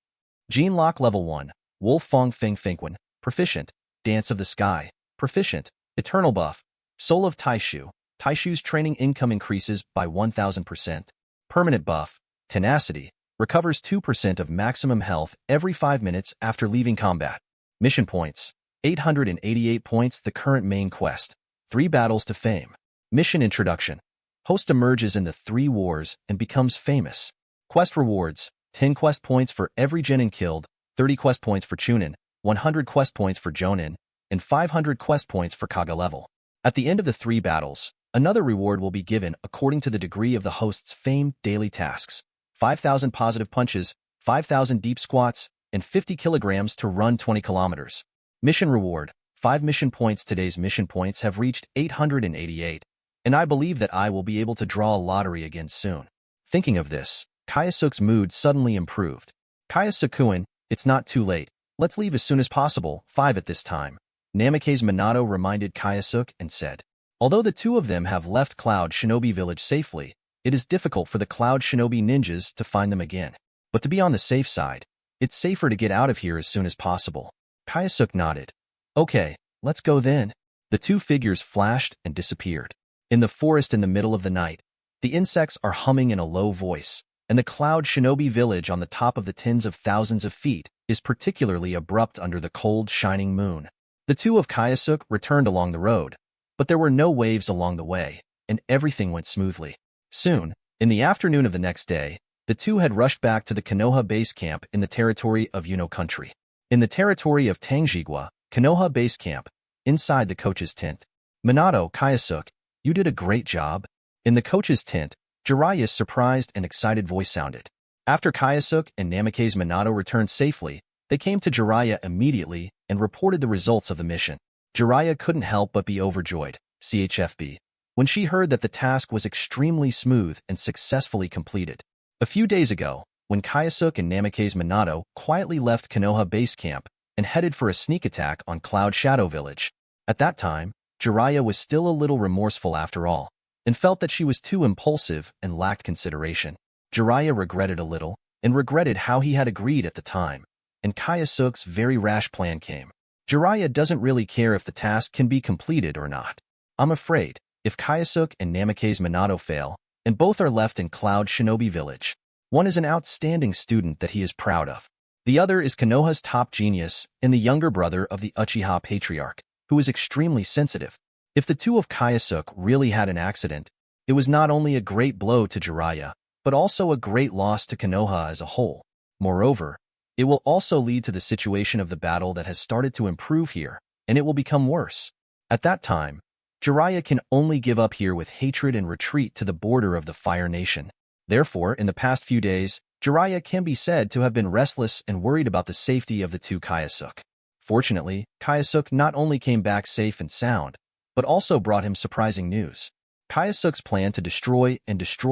Gene lock level 1. Wolf Fong Fing Fingquan, proficient. Dance of the sky, proficient. Eternal buff. Soul of Taishu. Taishu's training income increases by 1000%. Permanent buff. Tenacity. Recovers 2% of maximum health every 5 minutes after leaving combat. Mission points. 888 points. The current main quest. 3 battles to fame. Mission introduction. Host emerges in the 3 wars and becomes famous. Quest rewards. 10 quest points for every genin killed, 30 quest points for chunin, 100 quest points for jonin, and 500 quest points for Kage level. At the end of the 3 battles, another reward will be given according to the degree of the host's famed daily tasks. 5,000 positive punches, 5,000 deep squats, and 50 kilograms to run 20 kilometers. Mission reward, 5 mission points. Today's mission points have reached 888, and I believe that I will be able to draw a lottery again soon. Thinking of this, Kyosuke's mood suddenly improved. Kyosuke-kun, it's not too late. Let's leave as soon as possible. 5 at this time. Namikaze Minato reminded Kyosuke and said, although the 2 of them have left Cloud Shinobi Village safely, it is difficult for the Cloud Shinobi ninjas to find them again. But to be on the safe side, it's safer to get out of here as soon as possible. Kyosuke nodded. Okay, let's go then. The 2 figures flashed and disappeared. In the forest in the middle of the night, the insects are humming in a low voice, and the Cloud Shinobi Village on the top of the tens of thousands of feet is particularly abrupt under the cold, shining moon. The 2 of Kyosuke returned along the road, but there were no waves along the way, and everything went smoothly. Soon, in the afternoon of the next day, the 2 had rushed back to the Konoha base camp in the territory of Yuno country. In the territory of Tangjigwa, Konoha base camp, inside the coach's tent. Minato, Kyosuke, you did a great job. In the coach's tent, Jiraiya's surprised and excited voice sounded. After Kyosuke and Namikaze Minato returned safely, they came to Jiraiya immediately and reported the results of the mission. Jiraiya couldn't help but be overjoyed, CHFB, when she heard that the task was extremely smooth and successfully completed. A few days ago, when Kyosuke and Namikaze Minato quietly left Konoha base camp and headed for a sneak attack on Cloud Shadow Village, at that time, Jiraiya was still a little remorseful after all, and felt that she was too impulsive and lacked consideration. Jiraiya regretted a little, and regretted how he had agreed at the time, and Kyosuke's very rash plan came. Jiraiya doesn't really care if the task can be completed or not. I'm afraid, if Kyosuke and Namikaze Minato fail, and both are left in Cloud Shinobi Village, one is an outstanding student that he is proud of. The other is Konoha's top genius and the younger brother of the Uchiha Patriarch, who is extremely sensitive. If the 2 of Kyosuke really had an accident, it was not only a great blow to Jiraiya, but also a great loss to Konoha as a whole. Moreover, it will also lead to the situation of the battle that has started to improve here, and it will become worse. At that time, Jiraiya can only give up here with hatred and retreat to the border of the Fire Nation. Therefore, in the past few days, Jiraiya can be said to have been restless and worried about the safety of the 2 Kyosuke. Fortunately, Kyosuke not only came back safe and sound, but also brought him surprising news. Kaiosuk's plan to destroy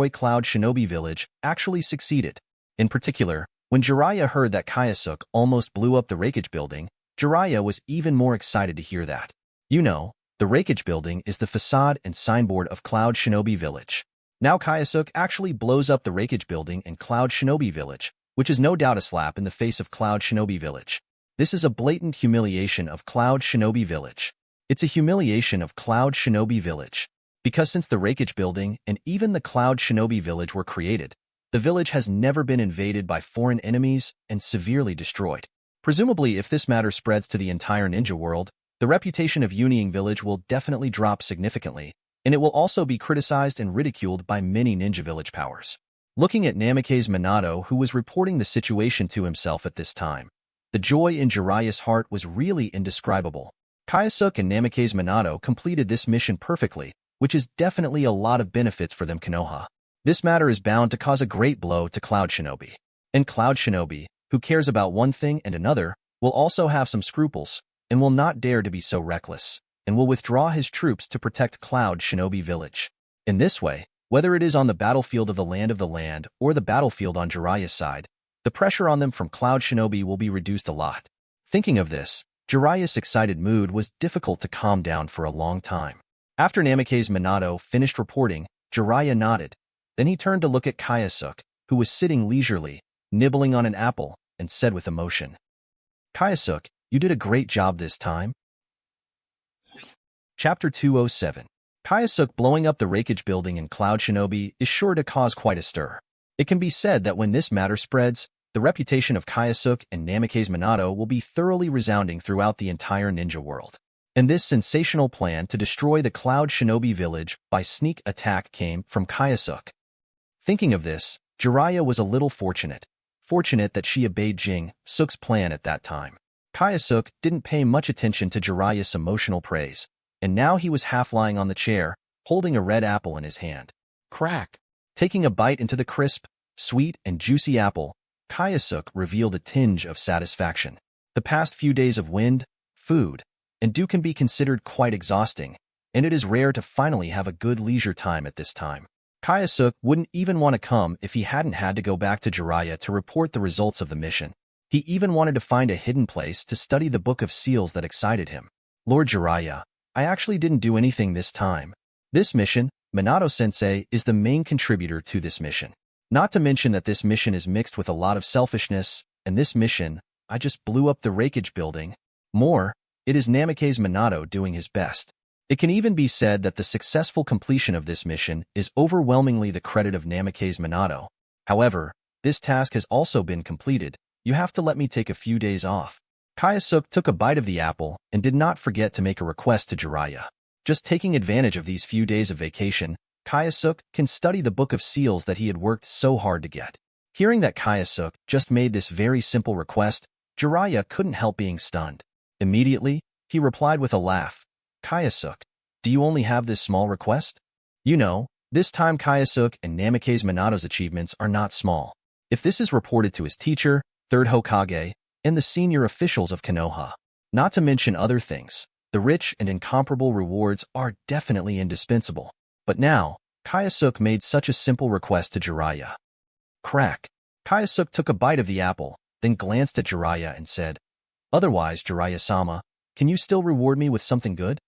Cloud Shinobi Village actually succeeded. In particular, when Jiraiya heard that Kaiosuk almost blew up the Raikage building, Jiraiya was even more excited to hear that. You know, the Raikage building is the facade and signboard of Cloud Shinobi Village. Now Kaiosuk actually blows up the Raikage building in Cloud Shinobi Village, which is no doubt a slap in the face of Cloud Shinobi Village. This is a blatant humiliation of Cloud Shinobi Village. It's a humiliation of Cloud Shinobi Village. Because since the Raikage building and even the Cloud Shinobi Village were created, the village has never been invaded by foreign enemies and severely destroyed. Presumably, if this matter spreads to the entire ninja world, the reputation of Union Village will definitely drop significantly, and it will also be criticized and ridiculed by many ninja village powers. Looking at Namake's Minato, who was reporting the situation to himself at this time, the joy in Jiraiya's heart was really indescribable. Kaiosuk and Namake's Minato completed this mission perfectly, which is definitely a lot of benefits for them Konoha. This matter is bound to cause a great blow to Cloud Shinobi. And Cloud Shinobi, who cares about one thing and another, will also have some scruples, and will not dare to be so reckless, and will withdraw his troops to protect Cloud Shinobi Village. In this way, whether it is on the battlefield of the land or the battlefield on Jiraiya's side, the pressure on them from Cloud Shinobi will be reduced a lot. Thinking of this, Jiraiya's excited mood was difficult to calm down for a long time. After Namake's Minato finished reporting, Jiraiya nodded. Then he turned to look at Kaiosuk, who was sitting leisurely, nibbling on an apple, and said with emotion, "Kaiosuk, you did a great job this time." Chapter 207. Kaiosuk blowing up the Raikage building in Cloud Shinobi is sure to cause quite a stir. It can be said that when this matter spreads, the reputation of Kaiosuk and Namake's Minato will be thoroughly resounding throughout the entire ninja world. And this sensational plan to destroy the Cloud Shinobi Village by sneak attack came from Kaiosuk. Thinking of this, Jiraiya was a little fortunate that she obeyed Jing Suk's plan at that time. Kaiosuk didn't pay much attention to Jiraiya's emotional praise, and now he was half lying on the chair, holding a red apple in his hand. Crack! Taking a bite into the crisp, sweet, and juicy apple, Kaiosuk revealed a tinge of satisfaction. The past few days of wind, food, and dew can be considered quite exhausting, and it is rare to finally have a good leisure time at this time. Kaiosuk wouldn't even want to come if he hadn't had to go back to Jiraiya to report the results of the mission. He even wanted to find a hidden place to study the Book of Seals that excited him. "Lord Jiraiya, I actually didn't do anything this time. This mission, Minato-sensei is the main contributor to this mission. Not to mention that this mission is mixed with a lot of selfishness, and this mission, I just blew up the Raikage building. More, it is Namake's Minato doing his best. It can even be said that the successful completion of this mission is overwhelmingly the credit of Namake's Minato. However, this task has also been completed. You have to let me take a few days off." Kaiosuk took a bite of the apple and did not forget to make a request to Jiraiya. Just taking advantage of these few days of vacation, Kaiosuk can study the Book of Seals that he had worked so hard to get. Hearing that Kaiosuk just made this very simple request, Jiraiya couldn't help being stunned. Immediately, he replied with a laugh, "Kaiosuk, do you only have this small request?" You know, this time Kaiosuk and Namake's Minato's achievements are not small. If this is reported to his teacher, third Hokage, and the senior officials of Konoha, not to mention other things, the rich and incomparable rewards are definitely indispensable. But now, Kaiosuk made such a simple request to Jiraiya. Crack! Kaiosuk took a bite of the apple, then glanced at Jiraiya and said, "Otherwise, Jiraiya-sama, can you still reward me with something good?"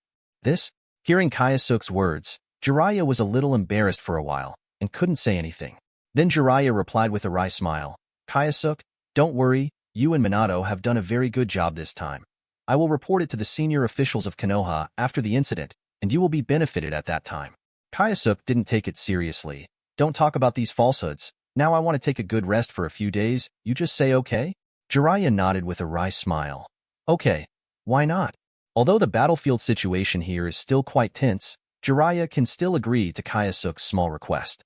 Hearing Kaiosuk's words, Jiraiya was a little embarrassed for a while, and couldn't say anything. Then Jiraiya replied with a wry smile, "Kaiosuk, don't worry, you and Minato have done a very good job this time. I will report it to the senior officials of Konoha after the incident, and you will be benefited at that time." Kaiosuk didn't take it seriously. "Don't talk about these falsehoods. Now I want to take a good rest for a few days. You just say okay?" Jiraiya nodded with a wry smile. "Okay, why not?" Although the battlefield situation here is still quite tense, Jiraiya can still agree to Kaiosuk's small request.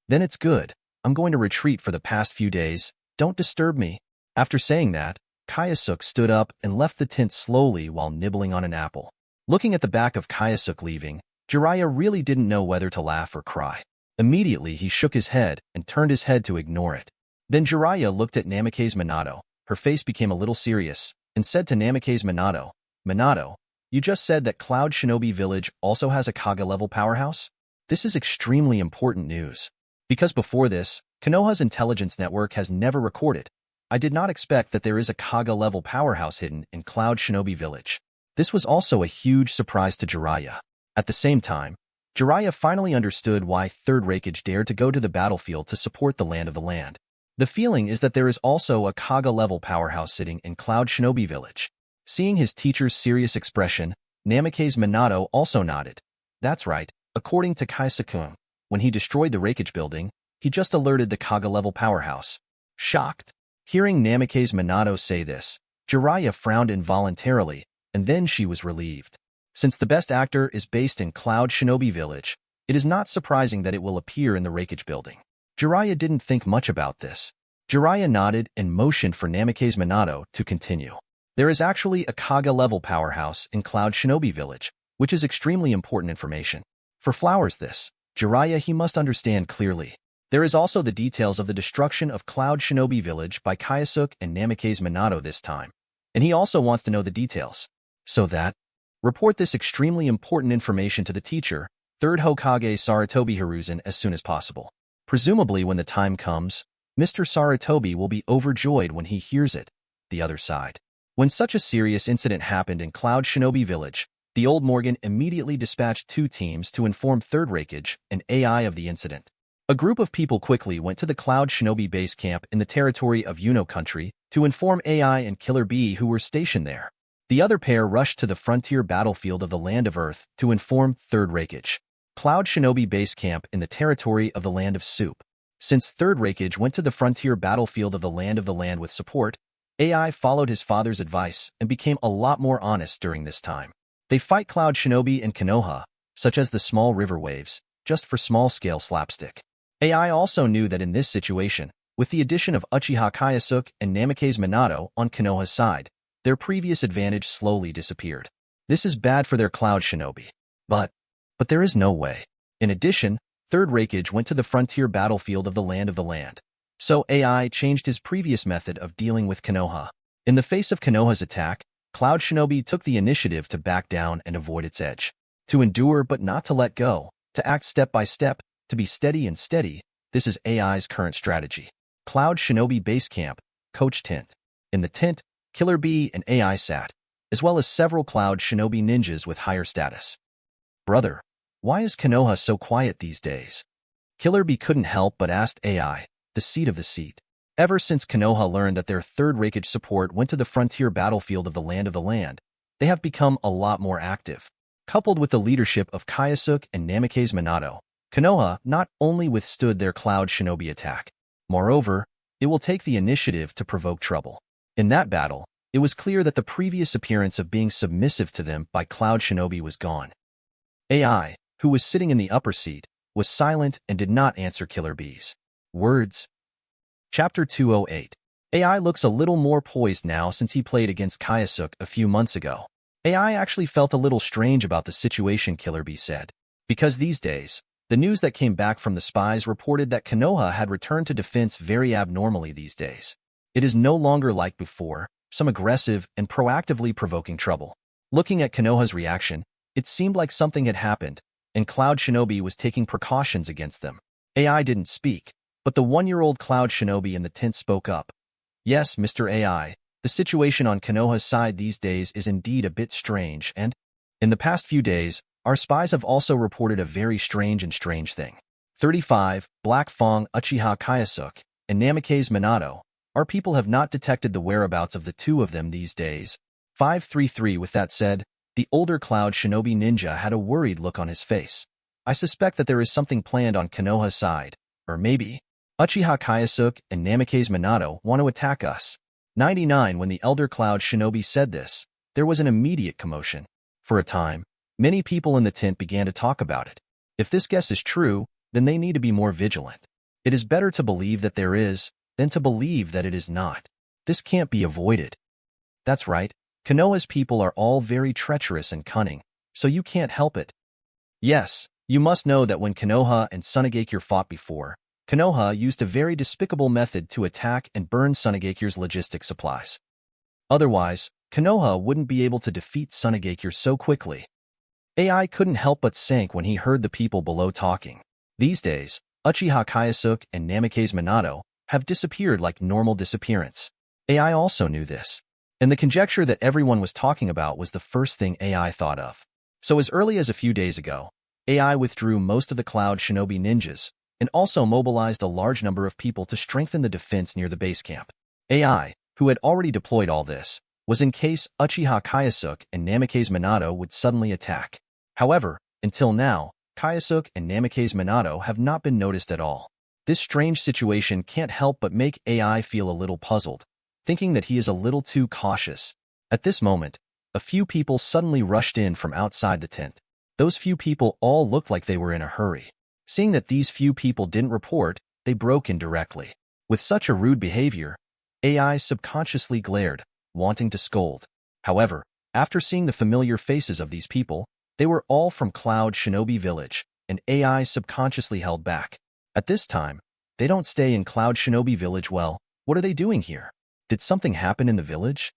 "Then it's good. I'm going to retreat for the past few days. Don't disturb me." After saying that, Kaiosuk stood up and left the tent slowly while nibbling on an apple. Looking at the back of Kaiosuk leaving, Jiraiya really didn't know whether to laugh or cry. Immediately, he shook his head and turned his head to ignore it. Then Jiraiya looked at Namake's Minato. Her face became a little serious, and said to Namake's Minato, "Minato, you just said that Cloud Shinobi Village also has a Kage-level powerhouse?" This is extremely important news. Because before this, Konoha's intelligence network has never recorded. I did not expect that there is a Kaga-level powerhouse hidden in Cloud Shinobi Village. This was also a huge surprise to Jiraiya. At the same time, Jiraiya finally understood why Third Raikage dared to go to the battlefield to support the Land of the Land. The feeling is that there is also a Kaga-level powerhouse sitting in Cloud Shinobi Village. Seeing his teacher's serious expression, Namake's Minato also nodded. That's right, according to Kaisakun, when he destroyed the Raikage building, he just alerted the Kaga-level powerhouse. Shocked, hearing Namake's Minato say this, Jiraiya frowned involuntarily, and then she was relieved. Since the best actor is based in Cloud Shinobi Village, it is not surprising that it will appear in the Raikage building. Jiraiya didn't think much about this. Jiraiya nodded and motioned for Namake's Minato to continue. There is actually a Kaga-level powerhouse in Cloud Shinobi Village, which is extremely important information. For Flowers this, Jiraiya he must understand clearly. There is also the details of the destruction of Cloud Shinobi Village by Kyosuke and Namake's Minato this time. And he also wants to know the details. So that, report this extremely important information to the teacher, 3rd Hokage Sarutobi Hiruzen as soon as possible. Presumably when the time comes, Mr. Sarutobi will be overjoyed when he hears it. The other side. When such a serious incident happened in Cloud Shinobi Village, the old Morgan immediately dispatched 2 teams to inform Third Raikage and AI of the incident. A group of people quickly went to the Cloud Shinobi base camp in the territory of Yuno country to inform AI and Killer Bee who were stationed there. The other pair rushed to the frontier battlefield of the Land of Earth to inform Third Raikage. Cloud Shinobi base camp in the territory of the Land of Soup. Since Third Raikage went to the frontier battlefield of the Land with support, AI followed his father's advice and became a lot more honest during this time. They fight Cloud Shinobi and Konoha, such as the small river waves, just for small-scale slapstick. AI also knew that in this situation, with the addition of Uchiha Kyosuke and Namake's Minato on Konoha's side, their previous advantage slowly disappeared. This is bad for their Cloud Shinobi. But there is no way. In addition, Third Raikage went to the frontier battlefield of the Land. So AI changed his previous method of dealing with Konoha. In the face of Konoha's attack, Cloud Shinobi took the initiative to back down and avoid its edge. To endure but not to let go, to act step by step, to be steady and steady, this is AI's current strategy. Cloud Shinobi Base Camp, Coach Tent. In the tent, Killer Bee and AI sat, as well as several Cloud Shinobi ninjas with higher status. Brother, why is Konoha so quiet these days? Killer Bee couldn't help but asked AI, the seat of the seat. Ever since Konoha learned that their Third Raikage support went to the frontier battlefield of the Land, they have become a lot more active. Coupled with the leadership of Kyosuke and Namake's Minato, Konoha not only withstood their Cloud Shinobi attack, moreover, it will take the initiative to provoke trouble. In that battle, it was clear that the previous appearance of being submissive to them by Cloud Shinobi was gone. AI, who was sitting in the upper seat, was silent and did not answer Killer Bee's words. Chapter 208. AI looks a little more poised now since he played against Kyosuke a few months ago. AI actually felt a little strange about the situation, Killer Bee said. Because these days, the news that came back from the spies reported that Konoha had returned to defense very abnormally these days. It is no longer like before, some aggressive and proactively provoking trouble. Looking at Konoha's reaction, it seemed like something had happened, and Cloud Shinobi was taking precautions against them. AI didn't speak, but the 1-year-old Cloud Shinobi in the tent spoke up. Yes, Mr. AI, the situation on Konoha's side these days is indeed a bit strange, and in the past few days, our spies have also reported a very strange thing. 35, Black Fong Uchiha Kyosuke, and Namake's Minato. Our people have not detected the whereabouts of the 2 of them these days. 533. With that said, the older Cloud Shinobi ninja had a worried look on his face. I suspect that there is something planned on Konoha's side, or maybe Uchiha Kyosuke and Namake's Minato want to attack us. 99. When the elder Cloud Shinobi said this, there was an immediate commotion. For a time, many people in the tent began to talk about it. If this guess is true, then they need to be more vigilant. It is better to believe that there is, than to believe that it is not. This can't be avoided. That's right, Konoha's people are all very treacherous and cunning, so you can't help it. Yes, you must know that when Konoha and Sunagakure fought before, Konoha used a very despicable method to attack and burn Sunagakure's logistic supplies. Otherwise, Konoha wouldn't be able to defeat Sunagakure so quickly. AI couldn't help but sink when he heard the people below talking. These days, Uchiha Kyosuke and Namikaze Minato have disappeared like normal disappearance. AI also knew this, and the conjecture that everyone was talking about was the first thing AI thought of. So as early as a few days ago, AI withdrew most of the Cloud Shinobi ninjas and also mobilized a large number of people to strengthen the defense near the base camp. AI, who had already deployed all this, was in case Uchiha Kyosuke and Namikaze Minato would suddenly attack. However, until now, Kyosuke and Namikaze Minato have not been noticed at all. This strange situation can't help but make AI feel a little puzzled, thinking that he is a little too cautious. At this moment, a few people suddenly rushed in from outside the tent. Those few people all looked like they were in a hurry. Seeing that these few people didn't report, they broke in directly. With such a rude behavior, AI subconsciously glared, wanting to scold. However, after seeing the familiar faces of these people, they were all from Cloud Shinobi Village, and AI subconsciously held back. At this time, they don't stay in Cloud Shinobi Village. Well, what are they doing here? Did something happen in the village?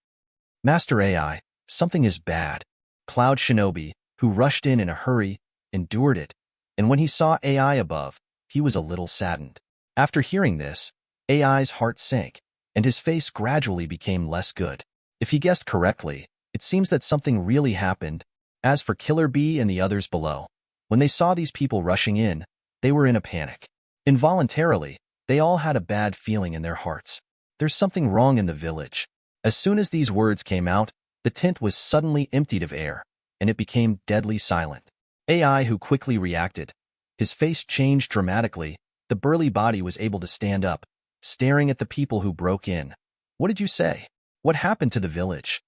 Master AI, something is bad. Cloud Shinobi, who rushed in a hurry, endured it, and when he saw AI above, he was a little saddened. After hearing this, AI's heart sank, and his face gradually became less good. If he guessed correctly, it seems that something really happened. As for Killer Bee and the others below, when they saw these people rushing in, they were in a panic. Involuntarily, they all had a bad feeling in their hearts. There's something wrong in the village. As soon as these words came out, the tent was suddenly emptied of air, and it became deadly silent. AI, who quickly reacted, his face changed dramatically. The burly body was able to stand up, staring at the people who broke in. What did you say? What happened to the village?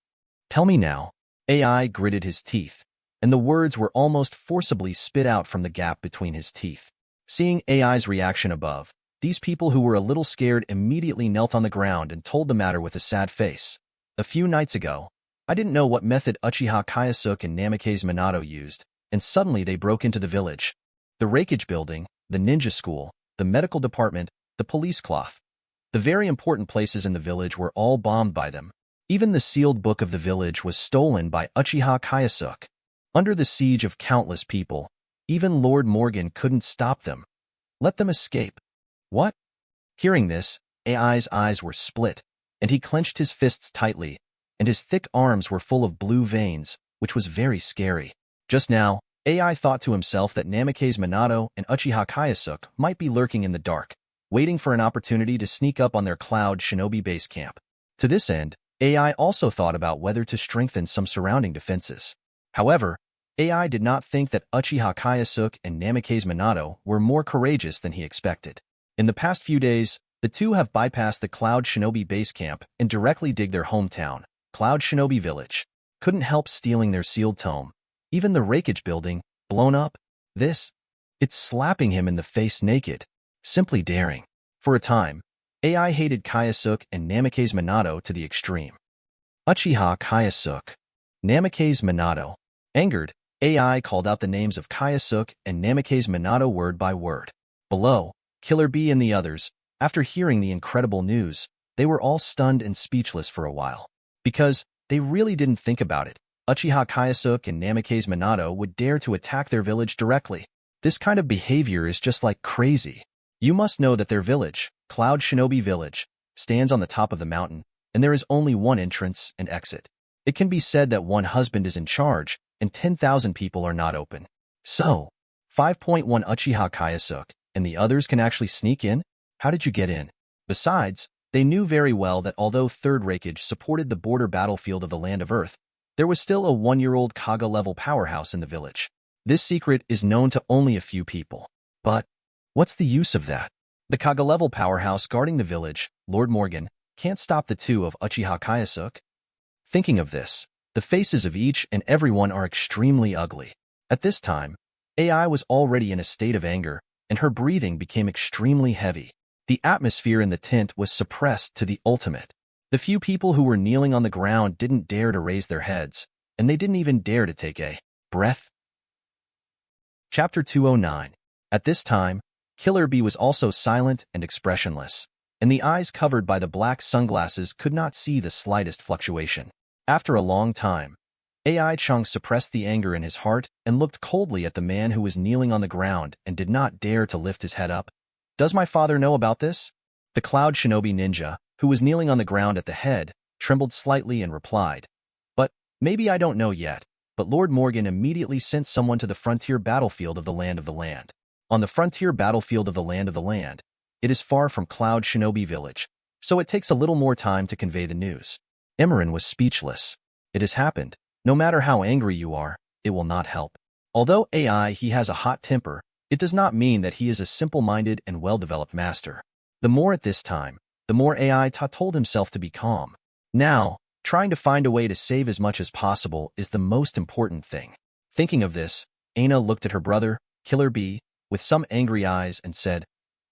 Tell me now. AI gritted his teeth, and the words were almost forcibly spit out from the gap between his teeth. Seeing AI's reaction above, these people who were a little scared immediately knelt on the ground and told the matter with a sad face. A few nights ago, I didn't know what method Uchiha Kyosuke and Namikaze Minato used, and suddenly they broke into the village. The Raikage building, the ninja school, the medical department, the police cloth. The very important places in the village were all bombed by them. Even the sealed book of the village was stolen by Uchiha Kyosuke. Under the siege of countless people, even Lord Morgan couldn't stop them. Let them escape. What? Hearing this, AI's eyes were split, and he clenched his fists tightly, and his thick arms were full of blue veins, which was very scary. Just now, AI thought to himself that Namikaze Minato and Uchiha Kyosuke might be lurking in the dark, waiting for an opportunity to sneak up on their Cloud Shinobi base camp. To this end, AI also thought about whether to strengthen some surrounding defenses. However, AI did not think that Uchiha Kyosuke and Namikaze Minato were more courageous than he expected. In the past few days, the two have bypassed the Cloud Shinobi base camp and directly dig their hometown, Cloud Shinobi Village. Couldn't help stealing their sealed tome. Even the Raikage building, blown up. It's slapping him in the face naked. Simply daring. For a time, AI hated Kyosuke and Namikaze Minato to the extreme. Uchiha Kyosuke. Namikaze Minato. Angered, AI called out the names of Kyosuke and Namikaze Minato word by word. Below, Killer Bee and the others, after hearing the incredible news, they were all stunned and speechless for a while. Because they really didn't think about it. Uchiha Kyosuke and Namikaze Minato would dare to attack their village directly. This kind of behavior is just like crazy. You must know that their village, Cloud Shinobi Village, stands on the top of the mountain, and there is only one entrance and exit. It can be said that one husband is in charge, and 10,000 people are not open. So, 5.1 Uchiha Kyosuke, and the others can actually sneak in? How did you get in? Besides, they knew very well that although 3rd Raikage supported the border battlefield of the Land of Earth, there was still a 1-year-old Kaga-level powerhouse in the village. This secret is known to only a few people. But what's the use of that? The Kaga-level powerhouse guarding the village, Lord Morgan, can't stop the two of Uchiha Kyosuke. Thinking of this, the faces of each and everyone are extremely ugly. At this time, AI was already in a state of anger, and her breathing became extremely heavy. The atmosphere in the tent was suppressed to the ultimate. The few people who were kneeling on the ground didn't dare to raise their heads, and they didn't even dare to take a breath. Chapter 209. At this time, Killer Bee was also silent and expressionless, and the eyes covered by the black sunglasses could not see the slightest fluctuation. After a long time, AI Chung suppressed the anger in his heart and looked coldly at the man who was kneeling on the ground and did not dare to lift his head up. Does my father know about this? The Cloud Shinobi ninja, who was kneeling on the ground at the head, trembled slightly and replied, "But maybe I don't know yet." But Lord Morgan immediately sent someone to the frontier battlefield of the Land of the Land. On the frontier battlefield of the Land of the Land, it is far from Cloud Shinobi village, so it takes a little more time to convey the news. Emerin was speechless. It has happened. No matter how angry you are, it will not help. Although he has a hot temper, it does not mean that he is a simple-minded and well-developed master. The more at this time, the more told himself to be calm. Now, trying to find a way to save as much as possible is the most important thing. Thinking of this, Aina looked at her brother, Killer Bee, with some angry eyes and said,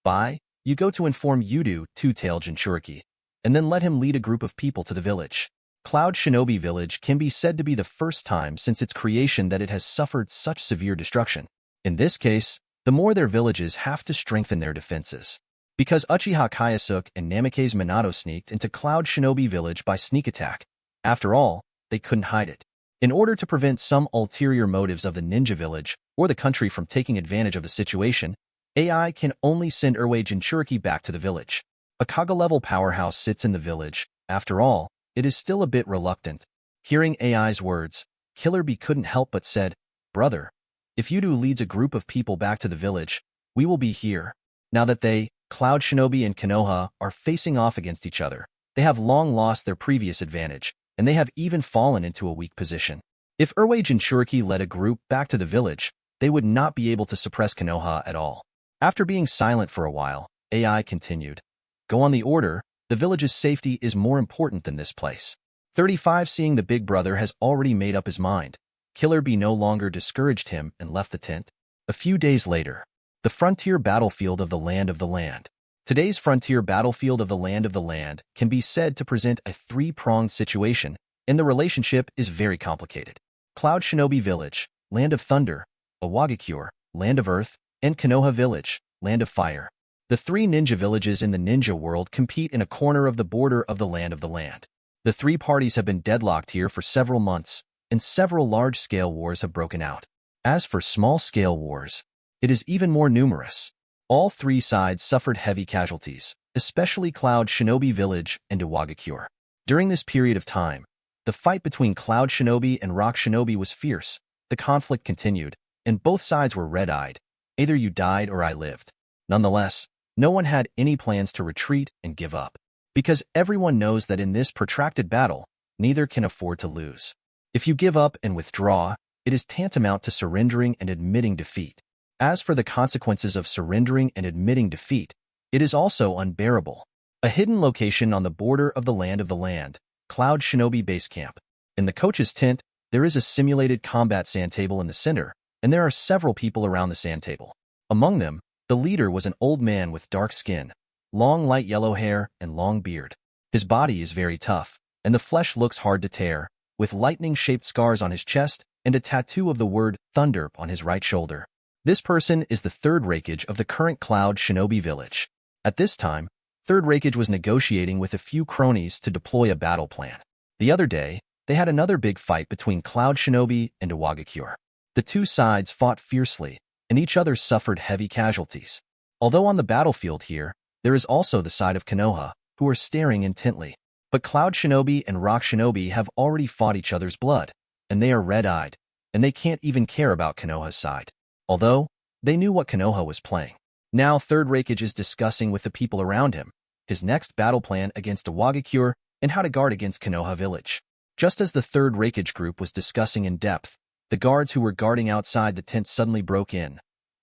"Bye, you go to inform Yudu, Two-Tailed Jinchuriki, and then let him lead a group of people to the village." Cloud Shinobi Village can be said to be the first time since its creation that it has suffered such severe destruction. In this case, the more their villages have to strengthen their defenses. Because Uchiha Kyosuke and Namikaze Minato sneaked into Cloud Shinobi Village by sneak attack, after all, they couldn't hide it. In order to prevent some ulterior motives of the ninja village or the country from taking advantage of the situation, AI can only send Urwei Jinchuriki back to the village. A Kaga-level powerhouse sits in the village. After all, it is still a bit reluctant. Hearing AI's words, Killer Bee couldn't help but said, "Brother, if Yudu leads a group of people back to the village, we will be here." Now that Cloud Shinobi and Konoha, are facing off against each other, they have long lost their previous advantage, and they have even fallen into a weak position. If Urwei Jinchuriki led a group back to the village, they would not be able to suppress Konoha at all. After being silent for a while, AI continued, "Go on the order. The village's safety is more important than this place." 35 Seeing the big brother has already made up his mind, Killer Bee no longer discouraged him and left the tent. A few days later, the frontier battlefield of the Land of the Land. Today's frontier battlefield of the Land of the Land can be said to present a three-pronged situation, and the relationship is very complicated. Cloud Shinobi Village, Land of Thunder, Iwagakure, Land of Earth, and Konoha Village, Land of Fire. The three ninja villages in the ninja world compete in a corner of the border of the Land of the Land. The three parties have been deadlocked here for several months, and several large-scale wars have broken out. As for small-scale wars, it is even more numerous. All three sides suffered heavy casualties, especially Cloud Shinobi Village and Iwagakure. During this period of time, the fight between Cloud Shinobi and Rock Shinobi was fierce. The conflict continued, and both sides were red-eyed. Either you died or I lived. Nonetheless, no one had any plans to retreat and give up, because everyone knows that in this protracted battle, neither can afford to lose. If you give up and withdraw, it is tantamount to surrendering and admitting defeat. As for the consequences of surrendering and admitting defeat, it is also unbearable. A hidden location on the border of the Land of the Land, Cloud Shinobi Base Camp. In the coach's tent, there is a simulated combat sand table in the center, and there are several people around the sand table. Among them, the leader was an old man with dark skin, long light yellow hair, and long beard. His body is very tough, and the flesh looks hard to tear, with lightning-shaped scars on his chest and a tattoo of the word Thunder on his right shoulder. This person is the third Raikage of the current Cloud Shinobi Village. At this time, third Raikage was negotiating with a few cronies to deploy a battle plan. The other day, they had another big fight between Cloud Shinobi and Iwagakure. The two sides fought fiercely, and each other suffered heavy casualties. Although on the battlefield here, there is also the side of Konoha, who are staring intently. But Cloud Shinobi and Rock Shinobi have already fought each other's blood, and they are red-eyed, and they can't even care about Konoha's side. Although, they knew what Konoha was playing. Now Third Raikage is discussing with the people around him his next battle plan against Iwagakure and how to guard against Konoha Village. Just as the Third Raikage group was discussing in depth, the guards who were guarding outside the tent suddenly broke in.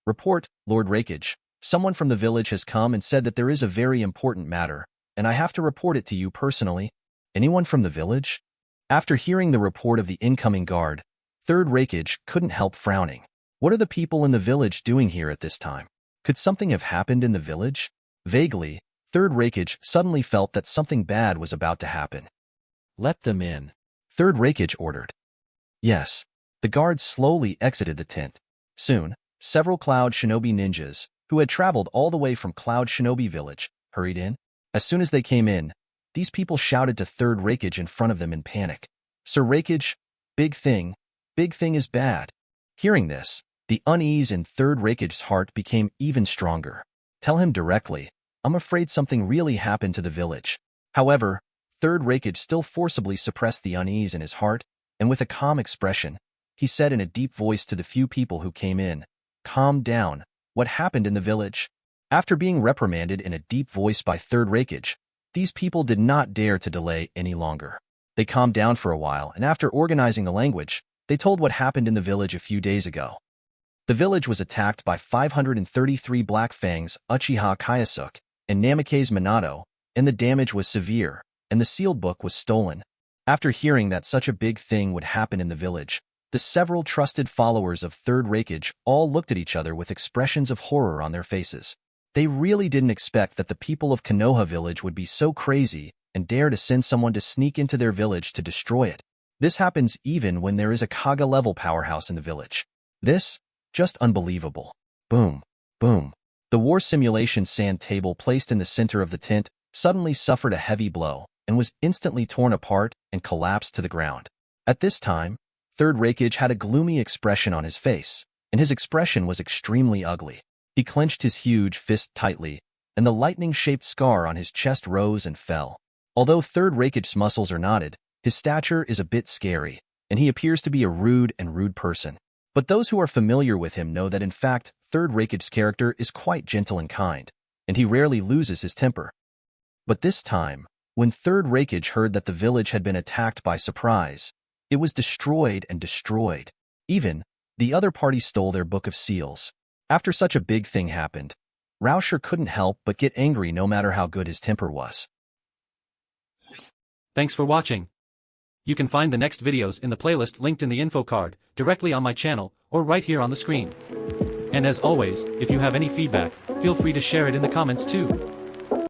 "Report, Lord Raikage. Someone from the village has come and said that there is a very important matter, and I have to report it to you personally." "Anyone from the village?" After hearing the report of the incoming guard, Third Raikage couldn't help frowning. What are the people in the village doing here at this time? Could something have happened in the village? Vaguely, Third Raikage suddenly felt that something bad was about to happen. "Let them in," Third Raikage ordered. Yes. The guards slowly exited the tent. Soon, several Cloud Shinobi ninjas, who had traveled all the way from Cloud Shinobi Village, hurried in. As soon as they came in, these people shouted to Third Raikage in front of them in panic. "Sir Raikage, Big thing is bad. Hearing this, the unease in Third Raikage's heart became even stronger. Tell him directly, I'm afraid something really happened to the village. However, Third Raikage still forcibly suppressed the unease in his heart, and with a calm expression, he said in a deep voice to the few people who came in, calm down, what happened in the village? After being reprimanded in a deep voice by Third Raikage, these people did not dare to delay any longer. They calmed down for a while, and after organizing the language, they told what happened in the village a few days ago. The village was attacked by 533 Black Fang's Uchiha Kyosuke and Namikaze Minato, and the damage was severe, and the sealed book was stolen. After hearing that such a big thing would happen in the village, the several trusted followers of Third Raikage all looked at each other with expressions of horror on their faces. They really didn't expect that the people of Konoha village would be so crazy and dare to send someone to sneak into their village to destroy it. This happens even when there is a Kaga-level powerhouse in the village. This? Just unbelievable. Boom. Boom. The war simulation sand table placed in the center of the tent suddenly suffered a heavy blow and was instantly torn apart and collapsed to the ground. At this time, Third Raikage had a gloomy expression on his face, and his expression was extremely ugly. He clenched his huge fist tightly, and the lightning-shaped scar on his chest rose and fell. Although Third Raikage's muscles are knotted, his stature is a bit scary, and he appears to be a rude person. But those who are familiar with him know that in fact, Third Raikage's character is quite gentle and kind, and he rarely loses his temper. But this time, when Third Raikage heard that the village had been attacked by surprise, it was destroyed and destroyed. Even, the other party stole their Book of Seals. After such a big thing happened, Rauscher couldn't help but get angry no matter how good his temper was. Thanks for watching. You can find the next videos in the playlist linked in the info card, directly on my channel, or right here on the screen. And as always, if you have any feedback, feel free to share it in the comments too.